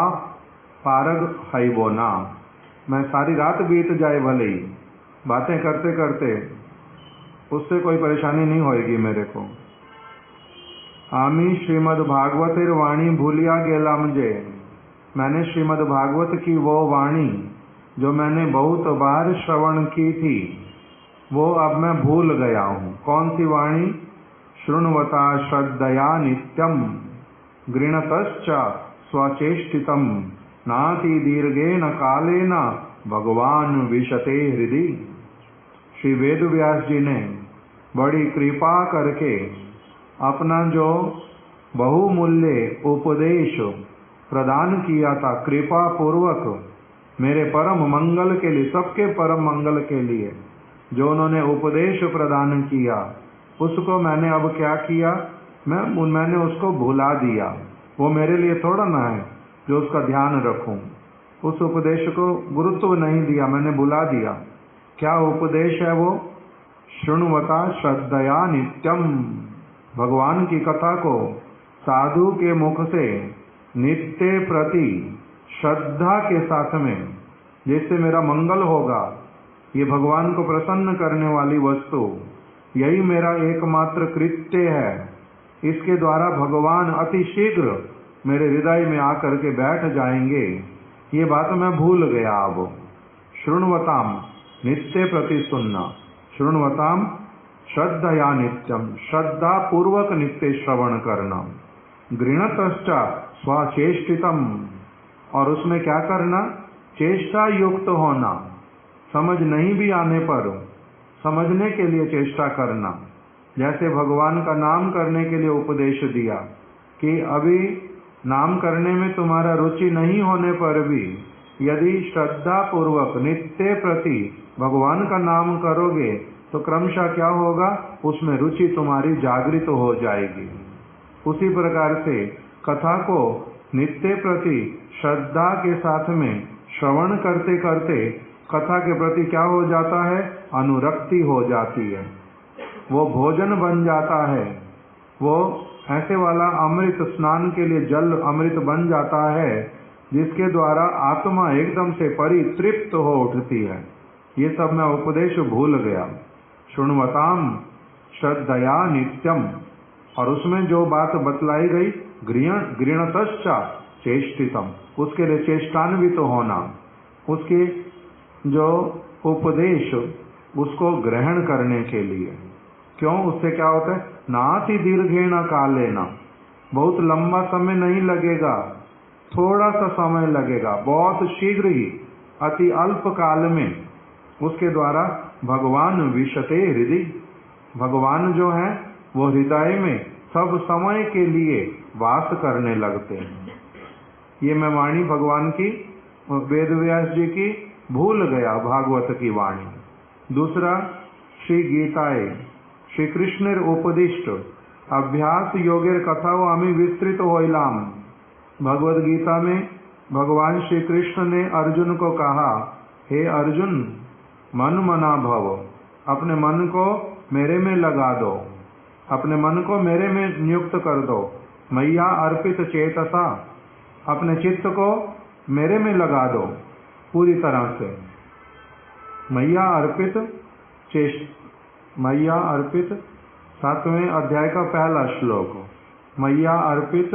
पारग हईबो ना। मैं सारी रात बीत जाए भले ही बातें करते करते, उससे कोई परेशानी नहीं होएगी मेरे को। आमी श्रीमद् भागवतेर वाणी भूलिया गेला मुझे। मैंने श्रीमद् भागवत की वो वाणी जो मैंने बहुत बार श्रवण की थी, वो अब मैं भूल गया हूँ। कौन सी वाणी? शृण्वता श्रद्धया नित्यम गृणतश्च स्वचेष्टितम नाति दीर्घेन कालेन भगवान विशते हृदि। श्री वेद व्यास जी ने बड़ी कृपा करके अपना जो बहुमूल्य उपदेश प्रदान किया था, कृपा पूर्वक मेरे परम मंगल के लिए, सबके परम मंगल के लिए जो उन्होंने उपदेश प्रदान किया, उसको मैंने अब क्या किया? मैंने उसको भुला दिया। वो मेरे लिए थोड़ा ना है जो उसका ध्यान रखूं। उस उपदेश को गुरुत्व नहीं दिया, मैंने भुला दिया। क्या उपदेश है वो? शृण्वता श्रद्धया नित्यम। भगवान की कथा को साधु के मुख से नित्य प्रति श्रद्धा के साथ में, जिससे मेरा मंगल होगा, ये भगवान को प्रसन्न करने वाली वस्तु, यही मेरा एकमात्र कृत्य है। इसके द्वारा भगवान अति शीघ्र मेरे हृदय में आकर के बैठ जाएंगे, ये बात मैं भूल गया। अब शृण्वताम, नित्य प्रति सुनना। शृण्वताम श्रद्धया नित्यम, श्रद्धा पूर्वक नित्य श्रवण करना। गृणतश्च स्वचेष्टितम, और उसमें क्या करना? चेष्टा युक्त होना। समझ नहीं भी आने पर समझने के लिए चेष्टा करना। जैसे भगवान का नाम करने के लिए उपदेश दिया कि अभी नाम करने में तुम्हारा रुचि नहीं होने पर भी यदि श्रद्धा पूर्वक नित्य प्रति भगवान का नाम करोगे तो क्रमशः क्या होगा? उसमें रुचि तुम्हारी जागृत हो जाएगी। उसी प्रकार से कथा को नित्य प्रति श्रद्धा के साथ में श्रवण करते करते कथा के प्रति क्या हो जाता है? अनुरक्ति हो जाती है। वो भोजन बन जाता है। वो ऐसे वाला अमृत, स्नान के लिए जल अमृत बन जाता है, जिसके द्वारा आत्मा एकदम से परितृप्त हो उठती है। ये सब मैं उपदेश भूल गया। शृण्वताम श्रद्धया नित्यम, और उसमें जो बात बतलाई गई, गृणतश्च चेष्टितम, उसके लिए चेष्टान्वित तो होना, उसके जो उपदेश उसको ग्रहण करने के लिए। क्यों? उससे क्या होता है? नाति दीर्घेण कालेन, बहुत लंबा समय नहीं लगेगा, थोड़ा सा समय लगेगा, बहुत शीघ्र ही, अति अल्प काल में उसके द्वारा भगवान विशते हृदय, भगवान जो है वो हृदय में सब समय के लिए वास करने लगते हैं। ये मैं वाणी भगवान की, वेद व्यास जी की भूल गया, भागवत की वाणी। दूसरा, श्री गीताए श्री कृष्णेर उपदिष्ट अभ्यास योगेर कथाओं आमी विस्तृत होइलाम। भगवद गीता में भगवान श्री कृष्ण ने अर्जुन को कहा, हे अर्जुन, मन मना भव, अपने मन को मेरे में लगा दो, अपने मन को मेरे में नियुक्त कर दो। मैया अर्पित चेतसा, अपने चित्त को मेरे में लगा दो पूरी तरह से। मैया अर्पित मैया अर्पित 7वें अध्याय का पहला श्लोक, मैया अर्पित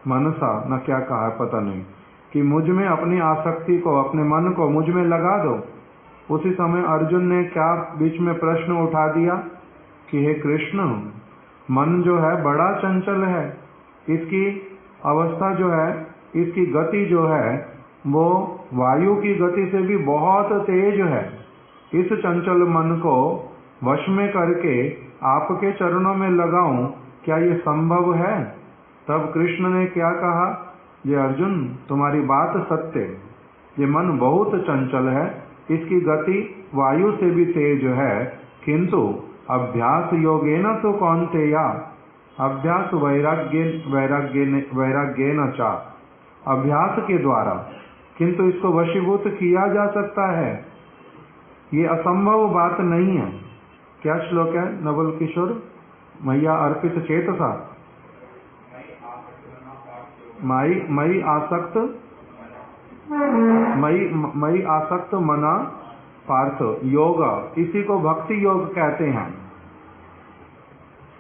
मनसा, न क्या कहा है पता नहीं, कि मुझ में अपनी आसक्ति को, अपने मन को मुझ में लगा दो। उसी समय अर्जुन ने क्या बीच में प्रश्न उठा दिया कि हे कृष्ण, मन जो है बड़ा चंचल है, इसकी अवस्था जो है, इसकी गति जो है वो वायु की गति से भी बहुत तेज है। इस चंचल मन को वश में करके आपके चरणों में लगाऊं, क्या ये संभव है? तब कृष्ण ने क्या कहा, ये अर्जुन, तुम्हारी बात सत्य, ये मन बहुत चंचल है, इसकी गति वायु से भी तेज है, किंतु अभ्यास योगेन तो कौन्तेय, अभ्यास वैराग्येन च, अभ्यास के द्वारा, किंतु इसको वशीभूत किया जा सकता है। ये असंभव बात नहीं है। क्या श्लोक है नवल किशोर? मैया अर्पित चेतसा मई आसक्त मना पार्थ योग, इसी को भक्ति योग कहते हैं।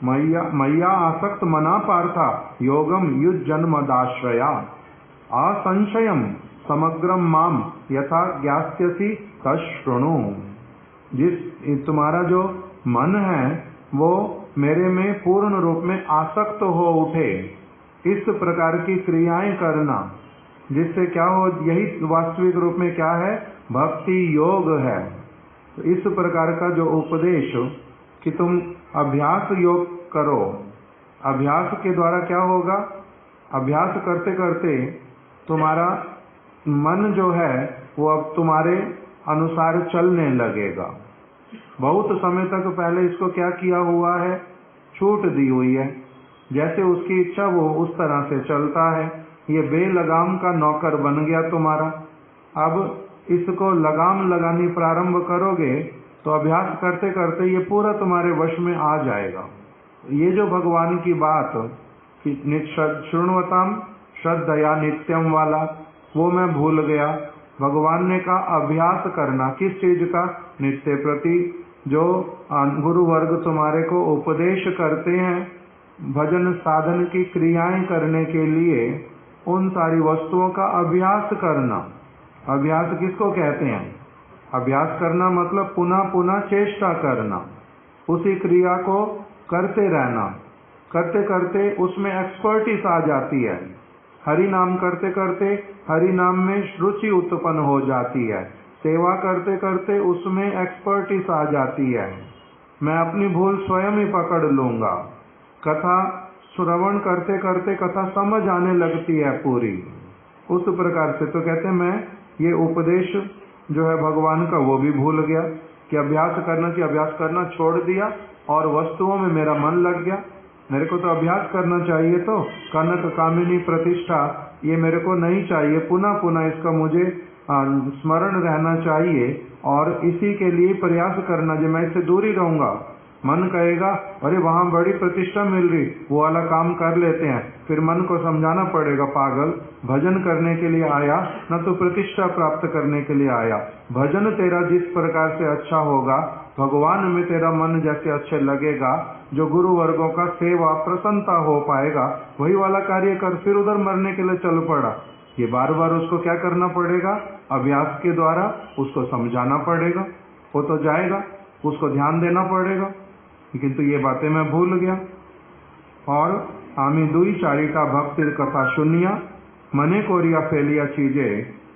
मैया आसक्त मना पार्था योगम युज्जन्मदाश्रया असंशयम समग्रम माम यथा ज्ञास्यसि तशृणु। जिस तुम्हारा जो मन है वो मेरे में पूर्ण रूप में आसक्त हो उठे, इस प्रकार की क्रियाएं करना, जिससे क्या हो, यही वास्तविक रूप में क्या है, भक्ति योग है। तो इस प्रकार का जो उपदेश कि तुम अभ्यास योग करो, अभ्यास के द्वारा क्या होगा, अभ्यास करते करते तुम्हारा मन जो है वो अब तुम्हारे अनुसार चलने लगेगा। बहुत समय तक पहले इसको क्या किया हुआ है, छूट दी हुई है, जैसे उसकी इच्छा वो उस तरह से चलता है। ये बेलगाम का नौकर बन गया तुम्हारा। अब इसको लगाम लगानी प्रारंभ करोगे तो अभ्यास करते करते ये पूरा तुम्हारे वश में आ जाएगा। ये जो भगवान की बात कि शृण्वताम श्रद्धया नित्यम वाला, वो मैं भूल गया। भगवान ने कहा अभ्यास करना, किस चीज का, नित्य प्रति। जो गुरु वर्ग तुम्हारे को उपदेश करते हैं भजन साधन की क्रियाएं करने के लिए, उन सारी वस्तुओं का अभ्यास करना। अभ्यास किसको कहते हैं? अभ्यास करना मतलब पुनः पुनः चेष्टा करना, उसी क्रिया को करते रहना। करते करते उसमें एक्सपर्टीज आ जाती है। हरि नाम करते करते हरि नाम में रुचि उत्पन्न हो जाती है। सेवा करते करते उसमें एक्सपर्टीज आ जाती है। मैं अपनी भूल स्वयं ही पकड़ लूंगा। कथा श्रवण करते करते कथा समझ आने लगती है पूरी, उस प्रकार से। तो कहते हैं मैं ये उपदेश जो है भगवान का वो भी भूल गया कि अभ्यास करना चाहिए। अभ्यास करना छोड़ दिया और वस्तुओं में मेरा मन लग गया। मेरे को तो अभ्यास करना चाहिए, तो कनक कामिनी प्रतिष्ठा ये मेरे को नहीं चाहिए। पुनः पुनः इसका मुझे स्मरण रहना चाहिए और इसी के लिए प्रयास करना जो मैं इससे दूर ही रहूंगा। मन कहेगा अरे वहां बड़ी प्रतिष्ठा मिल रही, वो वाला काम कर लेते हैं। फिर मन को समझाना पड़ेगा, पागल, भजन करने के लिए आया, न तो प्रतिष्ठा प्राप्त करने के लिए आया। भजन तेरा जिस प्रकार से अच्छा होगा, भगवान में तेरा मन जैसे अच्छे लगेगा, जो गुरु वर्गों का सेवा प्रसन्नता हो पाएगा, वही वाला कार्य कर। फिर उधर मरने के लिए चल पड़ा। ये बार बार उसको क्या करना पड़ेगा, अभ्यास के द्वारा उसको समझाना पड़ेगा। वो तो जाएगा, उसको ध्यान देना पड़ेगा। किंतु ये बातें मैं भूल गया। और आमी दुई चारिटा भक्ति कथा सुनिया, मने कोरिया फैलिया चीजे,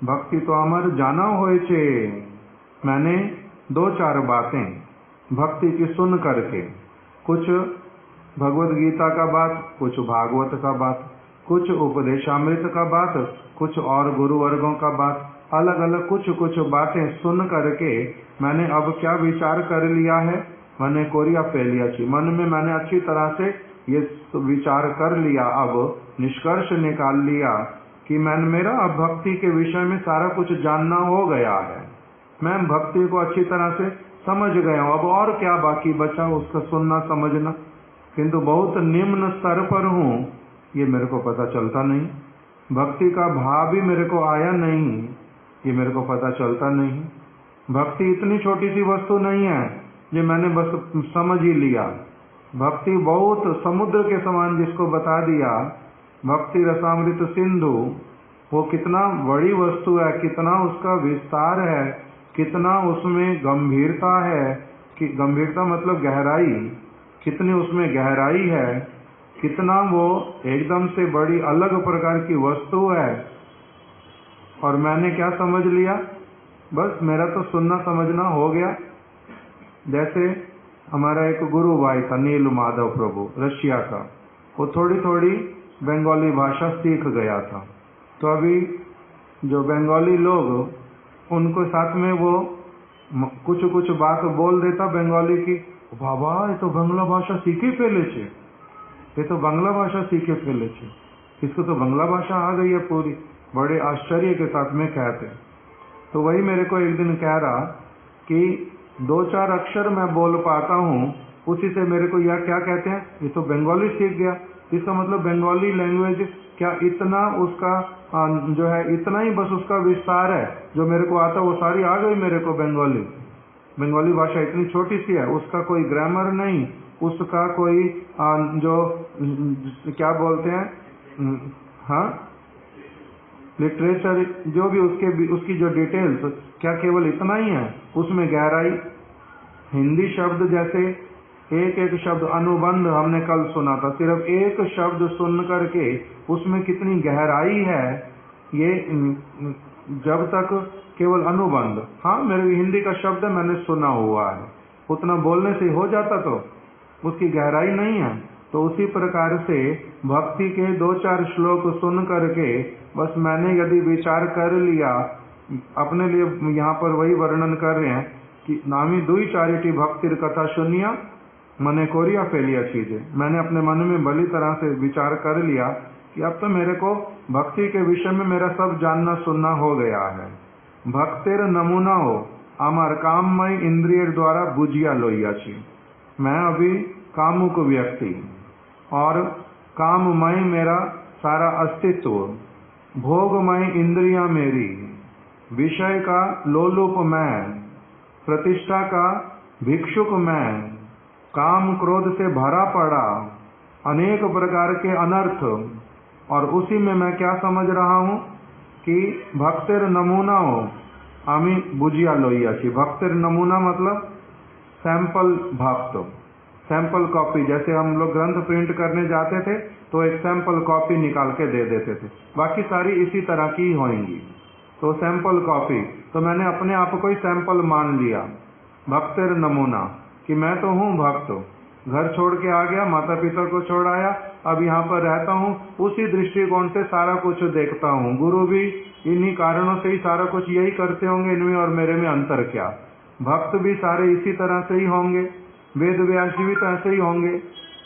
भक्ति तो अमर जाना होए छे। मैंने दो चार बातें भक्ति की सुन करके, कुछ भगवत गीता का बात, कुछ भागवत का बात, कुछ उपदेशामृत का बात, कुछ और गुरु वर्गों का बात, अलग अलग कुछ कुछ बातें सुन करके मैंने अब क्या विचार कर लिया है, मैंने कोरिया फैलिया छी, मन में मैंने अच्छी तरह से ये विचार कर लिया, अब निष्कर्ष निकाल लिया कि मेरा अब भक्ति के विषय में सारा कुछ जानना हो गया है। मैं भक्ति को अच्छी तरह से समझ गया हूँ। अब और क्या बाकी बचा उसका सुनना समझना, किंतु बहुत निम्न स्तर पर हूँ, ये मेरे को पता चलता नहीं। भक्ति का भाव भी मेरे को आया नहीं, ये मेरे को पता चलता नहीं। भक्ति इतनी छोटी सी वस्तु नहीं है जो मैंने बस समझ ही लिया। भक्ति बहुत समुद्र के समान जिसको बता दिया, भक्ति रसामृत सिंधु, वो कितना बड़ी वस्तु है, कितना उसका विस्तार है, कितना उसमें गंभीरता है, कि गंभीरता मतलब गहराई, कितनी उसमें गहराई है, कितना वो एकदम से बड़ी अलग प्रकार की वस्तु है। और मैंने क्या समझ लिया, बस मेरा तो सुनना समझना हो गया। जैसे हमारा एक गुरु भाई था नील माधव प्रभु, रशिया का, वो थोड़ी थोड़ी बंगाली भाषा सीख गया था। तो अभी जो बंगाली लोग उनको साथ में वो कुछ कुछ बात बोल देता बंगाली की, बाबा ये तो बांग्ला भाषा सीखे फेले छे, ये तो बांग्ला भाषा सीखे फेले छे, इसको तो बांग्ला भाषा आ गई है पूरी। बड़े आश्चर्य के साथ में कहते। तो वही मेरे को एक दिन कह रहा कि 2-4 अक्षर मैं बोल पाता हूँ, उसी से मेरे को यह क्या कहते हैं, ये तो बंगाली सीख गया, इसका मतलब बंगाली लैंग्वेज क्या इतना उसका जो है इतना ही बस उसका विस्तार है, जो मेरे को आता वो सारी आ गई मेरे को। बंगाली भाषा इतनी छोटी सी है, उसका कोई ग्रामर नहीं, उसका कोई जो क्या बोलते हैं, हाँ लिटरेचर, जो भी उसकी जो डिटेल्स, क्या केवल इतना ही है, उसमें गहराई। हिंदी शब्द जैसे एक एक शब्द अनुबंध हमने कल सुना था, सिर्फ एक शब्द सुन करके उसमें कितनी गहराई है, ये जब तक केवल अनुबंध, हाँ मेरे हिंदी का शब्द मैंने सुना हुआ है, उतना बोलने से हो जाता, तो उसकी गहराई नहीं है। तो उसी प्रकार से भक्ति के 2-4 श्लोक सुन करके बस मैंने यदि विचार कर लिया, अपने लिए यहाँ पर वही वर्णन कर रहे हैं कि नामी दुई चारिटी भक्तिर कथा सुनिया मने कोरिया फैलिया चीजें। मैंने अपने मन में भली तरह से विचार कर लिया कि अब तो मेरे को भक्ति के विषय में मेरा सब जानना सुनना हो गया है। भक्तिर नमूना हो आमार काममय इंद्रिय द्वारा बुझिया लोइया छी। मैं अभी कामुक व्यक्ति और काममय मेरा सारा अस्तित्व, भोगमय इंद्रियां मेरी, विषय का लोलुप मैं, प्रतिष्ठा का भिक्षुक मैं, काम क्रोध से भरा पड़ा, अनेक प्रकार के अनर्थ, और उसी में मैं क्या समझ रहा हूँ कि भक्तिर नमूना हो आमी बुझिया लोइया छी। भक्तिर नमूना मतलब सैंपल भक्त, सैंपल कॉपी, जैसे हम लोग ग्रंथ प्रिंट करने जाते थे तो एक सैंपल कॉपी निकाल के दे देते थे, बाकी सारी इसी तरह की होंगी, तो सैंपल कॉपी। तो मैंने अपने आप को ही सैंपल मान लिया, भक्तिर नमूना, कि मैं तो हूँ भक्त, घर छोड़ के आ गया, माता पिता को छोड़ आया, अब यहाँ पर रहता हूँ, उसी दृष्टिकोण से सारा कुछ देखता हूँ। गुरु भी इन्हीं कारणों से ही सारा कुछ यही करते होंगे, इनमें और मेरे में अंतर क्या। भक्त भी सारे इसी तरह से ही होंगे, वेद व्यास भी तो ऐसे ही होंगे,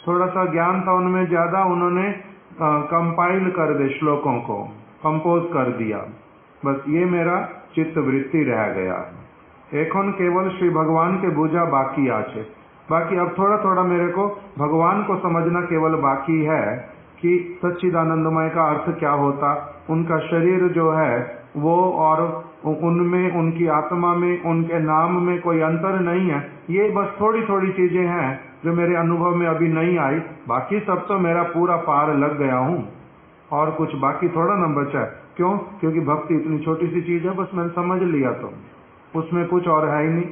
थोड़ा सा ज्ञान था उनमें ज्यादा, उन्होंने कंपाइल कर दे श्लोकों को, कंपोज कर दिया, बस ये मेरा चित्त वृत्ति रह गया। एखन केवल श्री भगवान के पूजा बाकी आछे, बाकी अब थोड़ा थोड़ा मेरे को भगवान को समझना केवल बाकी है कि सच्चिदानंदमय का अर्थ क्या होता, उनका शरीर जो है वो और उनमें, उनकी आत्मा में, उनके नाम में कोई अंतर नहीं है। ये बस थोड़ी थोड़ी चीजें हैं जो मेरे अनुभव में अभी नहीं आई, बाकी सब तो मेरा पूरा पार लग गया हूँ, और कुछ बाकी थोड़ा न बचा है। क्यों? क्योंकि भक्ति इतनी छोटी सी चीज है, बस मैंने समझ लिया, तो उसमें कुछ और है ही नहीं,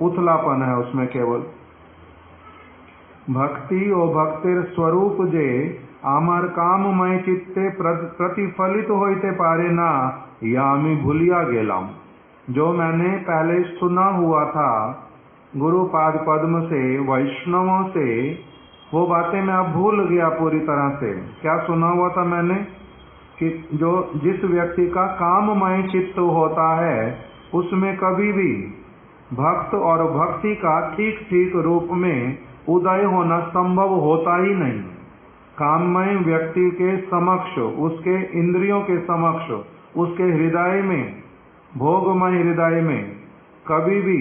उथलापन है उसमें केवल। भक्ति ओ भक्तिर स्वरूप जे आमार काममय चित्ते प्रतिफलित होते पारे ना, या मैं भूलिया गेलाम। जो मैंने पहले सुना हुआ था गुरुपाद पद्म से, वैष्णवों से, वो बातें मैं अब भूल गया पूरी तरह से। क्या सुना हुआ था मैंने कि जो जिस व्यक्ति का काममय चित्त होता है उसमें कभी भी भक्त और भक्ति का ठीक ठीक रूप में उदय होना संभव होता ही नहीं। काममय व्यक्ति के समक्ष, उसके इंद्रियों के समक्ष, उसके हृदय में, भोगमय हृदय में कभी भी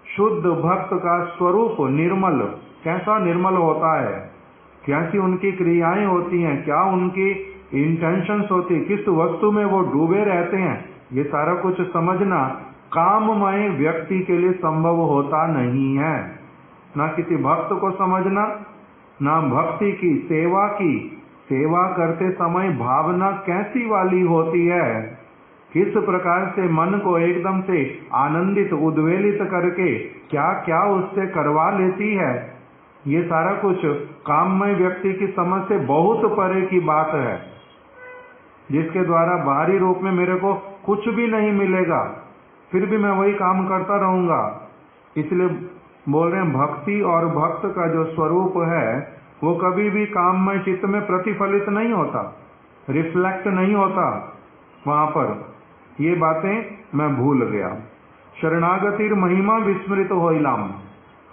शुद्ध भक्त का स्वरूप निर्मल, कैसा निर्मल होता है, कैसी उनकी क्रियाएं होती हैं, क्या उनकी इंटेंशंस होती, किस वस्तु में वो डूबे रहते हैं, ये सारा कुछ समझना काममय व्यक्ति के लिए संभव होता नहीं है। ना किसी भक्त को समझना, ना भक्ति की सेवा करते समय भावना कैसी वाली होती है, किस प्रकार से मन को एकदम से आनंदित, उद्वेलित करके क्या क्या उससे करवा लेती है, ये सारा कुछ काममय व्यक्ति की समझ से बहुत परे की बात है, जिसके द्वारा बाहरी रूप में मेरे को कुछ भी नहीं मिलेगा, फिर भी मैं वही काम करता रहूंगा। इसलिए बोल रहे हैं भक्ति और भक्त का जो स्वरूप है वो कभी भी काममय चित्त में प्रतिफलित नहीं होता, रिफ्लेक्ट नहीं होता वहां पर। ये बातें मैं भूल गया। शरणागतिर महिमा विस्मृत होइलाम।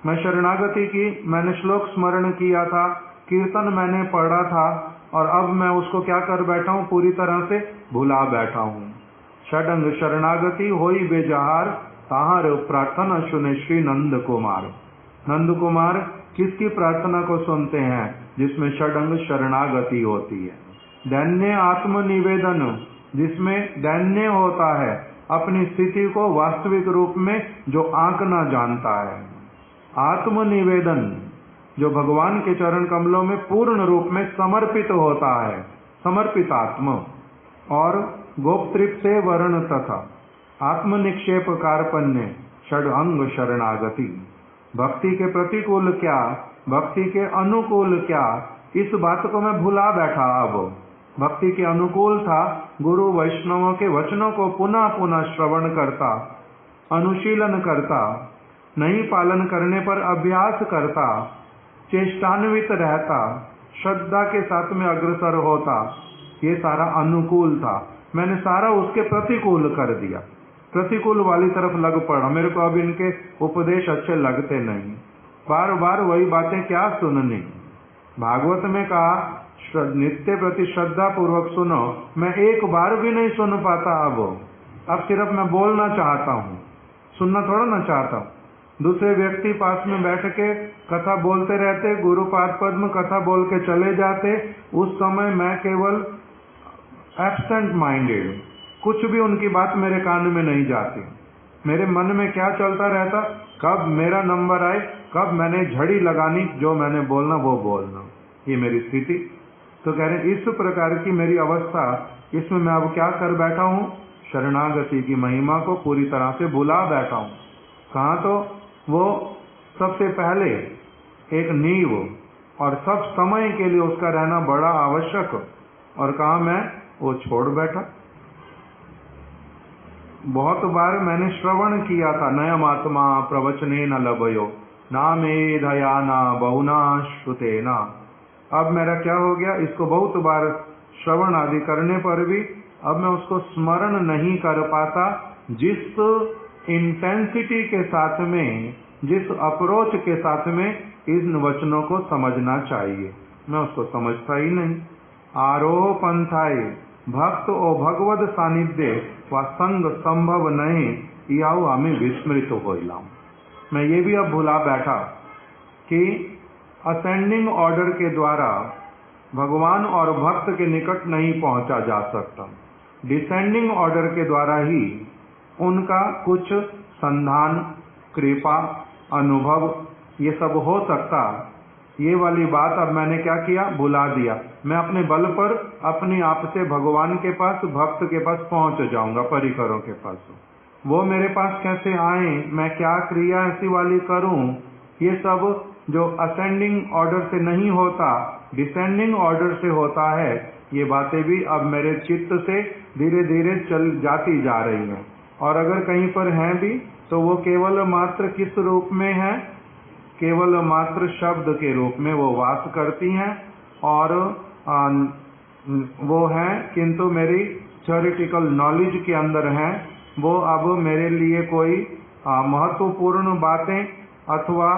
मैं शरणागति की मैंने श्लोक स्मरण किया था, कीर्तन मैंने पढ़ा था, और अब मैं उसको क्या कर बैठा हूँ, पूरी तरह से भुला बैठा हूँ। षडंग शरणागति होई बेजहार, ताहर प्रार्थना सुने श्री नंद कुमार। नंद कुमार किसकी प्रार्थना को सुनते हैं? जिसमें षडंग शरणागति होती है। दैन्य आत्मनिवेदन, जिसमें दैन्य होता है, अपनी स्थिति को वास्तविक रूप में जो आंकना जानता है। आत्मनिवेदन, जो भगवान के चरण कमलों में पूर्ण रूप में समर्पित होता है, समर्पित आत्म। और गोपतृप से वर्ण तथा आत्मनिक्षेप कार्पण्य षड अंग शरणागति। भक्ति के प्रतिकूल क्या, भक्ति के अनुकूल क्या, इस बात को मैं भुला बैठा। अब भक्ति के अनुकूल था, गुरु वैष्णवों के वचनों को पुनः पुनः श्रवण करता, अनुशीलन करता, नहीं पालन करने पर अभ्यास करता, चेष्टान्वित रहता, श्रद्धा के साथ में अग्रसर होता। ये सारा अनुकूल था। मैंने सारा उसके प्रतिकूल कर दिया, प्रतिकूल वाली तरफ लग पड़ा। मेरे को अब इनके उपदेश अच्छे लगते नहीं, बार बार वही बातें क्या सुननी। भागवत में कहा नित्य प्रति श्रद्धा पूर्वक सुनो, मैं एक बार भी नहीं सुन पाता। अब सिर्फ मैं बोलना चाहता हूँ, सुनना थोड़ा ना चाहता हूँ। दूसरे व्यक्ति पास में बैठ के कथा बोलते रहते, गुरुपाद पद्म कथा बोल के चले जाते, उस समय मैं केवल एब्सेंट माइंडेड, कुछ भी उनकी बात मेरे कान में नहीं जाती। मेरे मन में क्या चलता रहता, कब मेरा नंबर आए, कब मैंने झड़ी लगानी, जो मैंने बोलना वो बोलना। ये मेरी स्थिति। तो कह रहे इस प्रकार की मेरी अवस्था, इसमें मैं अब क्या कर बैठा हूँ? शरणागति की महिमा को पूरी तरह से भुला बैठा हूँ। कहाँ तो वो सबसे पहले एक नींव और सब समय के लिए उसका रहना बड़ा आवश्यक, और कहाँ मैं वो छोड़ बैठा। बहुत बार मैंने श्रवण किया था, नयम आत्मा प्रवचने न लभयो नामे दयाना बहुना श्रुतेना। अब मेरा क्या हो गया? इसको बहुत बार श्रवण आदि करने पर भी अब मैं उसको स्मरण नहीं कर पाता, जिस इंटेंसिटी के साथ में, जिस अप्रोच के साथ में इन वचनों को समझना चाहिए, मैं उसको समझता ही नहीं। आरोह पंथाए भक्त ओ भगवद सानिध्य व संग संभव नहीं, याऊ हमें विस्मृत हो। मैं ये भी अब भुला बैठा कि असेंडिंग ऑर्डर के द्वारा भगवान और भक्त के निकट नहीं पहुंचा जा सकता। डिसेंडिंग ऑर्डर के द्वारा ही उनका कुछ संधान, कृपा, अनुभव ये सब हो सकता। ये वाली बात अब मैंने क्या किया? भुला दिया। मैं अपने बल पर अपने आप से भगवान के पास, भक्त के पास पहुंच जाऊंगा, परिकरों के पास। वो मेरे पास कैसे आए, मैं क्या क्रिया ऐसी वाली करूं, ये सब जो असेंडिंग ऑर्डर से नहीं होता, डिसेंडिंग ऑर्डर से होता है, ये बातें भी अब मेरे चित्त से धीरे धीरे चल जाती जा रही हैं। और अगर कहीं पर हैं भी तो वो केवल मात्र किस रूप में है? केवल मात्र शब्द के रूप में वो वास करती हैं, और वो हैं, किंतु मेरी थ्योरेटिकल नॉलेज के अंदर हैं। वो अब मेरे लिए कोई महत्वपूर्ण बातें अथवा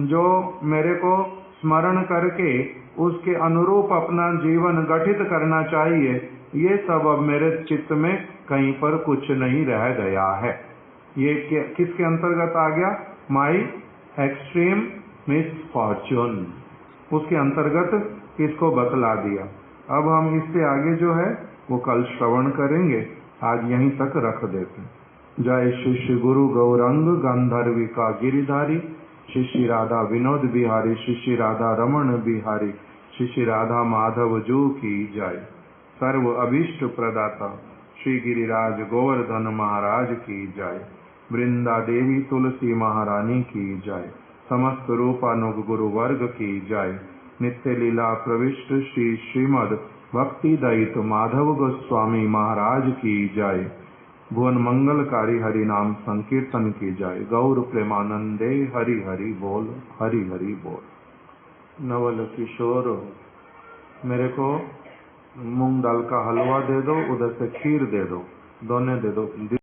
जो मेरे को स्मरण करके उसके अनुरूप अपना जीवन गठित करना चाहिए, ये सब अब मेरे चित्त में कहीं पर कुछ नहीं रह गया है। ये किसके अंतर्गत आ गया? माई एक्सट्रीम मिसफॉर्च्यून, उसके अंतर्गत इसको बतला दिया। अब हम इससे आगे जो है वो कल श्रवण करेंगे, आज यहीं तक रख देते। जय शिष्य गुरु गौरंग गंधर्विका गिरिधारी, शिष्य राधा विनोद बिहारी, शिष्य राधा रमण बिहारी, शिष्य राधा माधव जू की जय। सर्व अभीष्ट प्रदाता श्री गिरिराज गोवर्धन महाराज की जय। वृंदा देवी तुलसी महारानी की जय। समस्त रूपानुग गुरु वर्ग की जय। नित्य लीला प्रविष्ट श्री श्रीमद भक्ति दयित माधव गोस्वामी महाराज की जय। भुवन मंगलकारी हरि नाम संकीर्तन की जय। गौर प्रेमानंदे हरि हरि बोल, हरि हरि बोल। नवल किशोर, मेरे को मूंग दाल का हलवा दे दो, उधर से खीर दे दो, दोनों दे दो।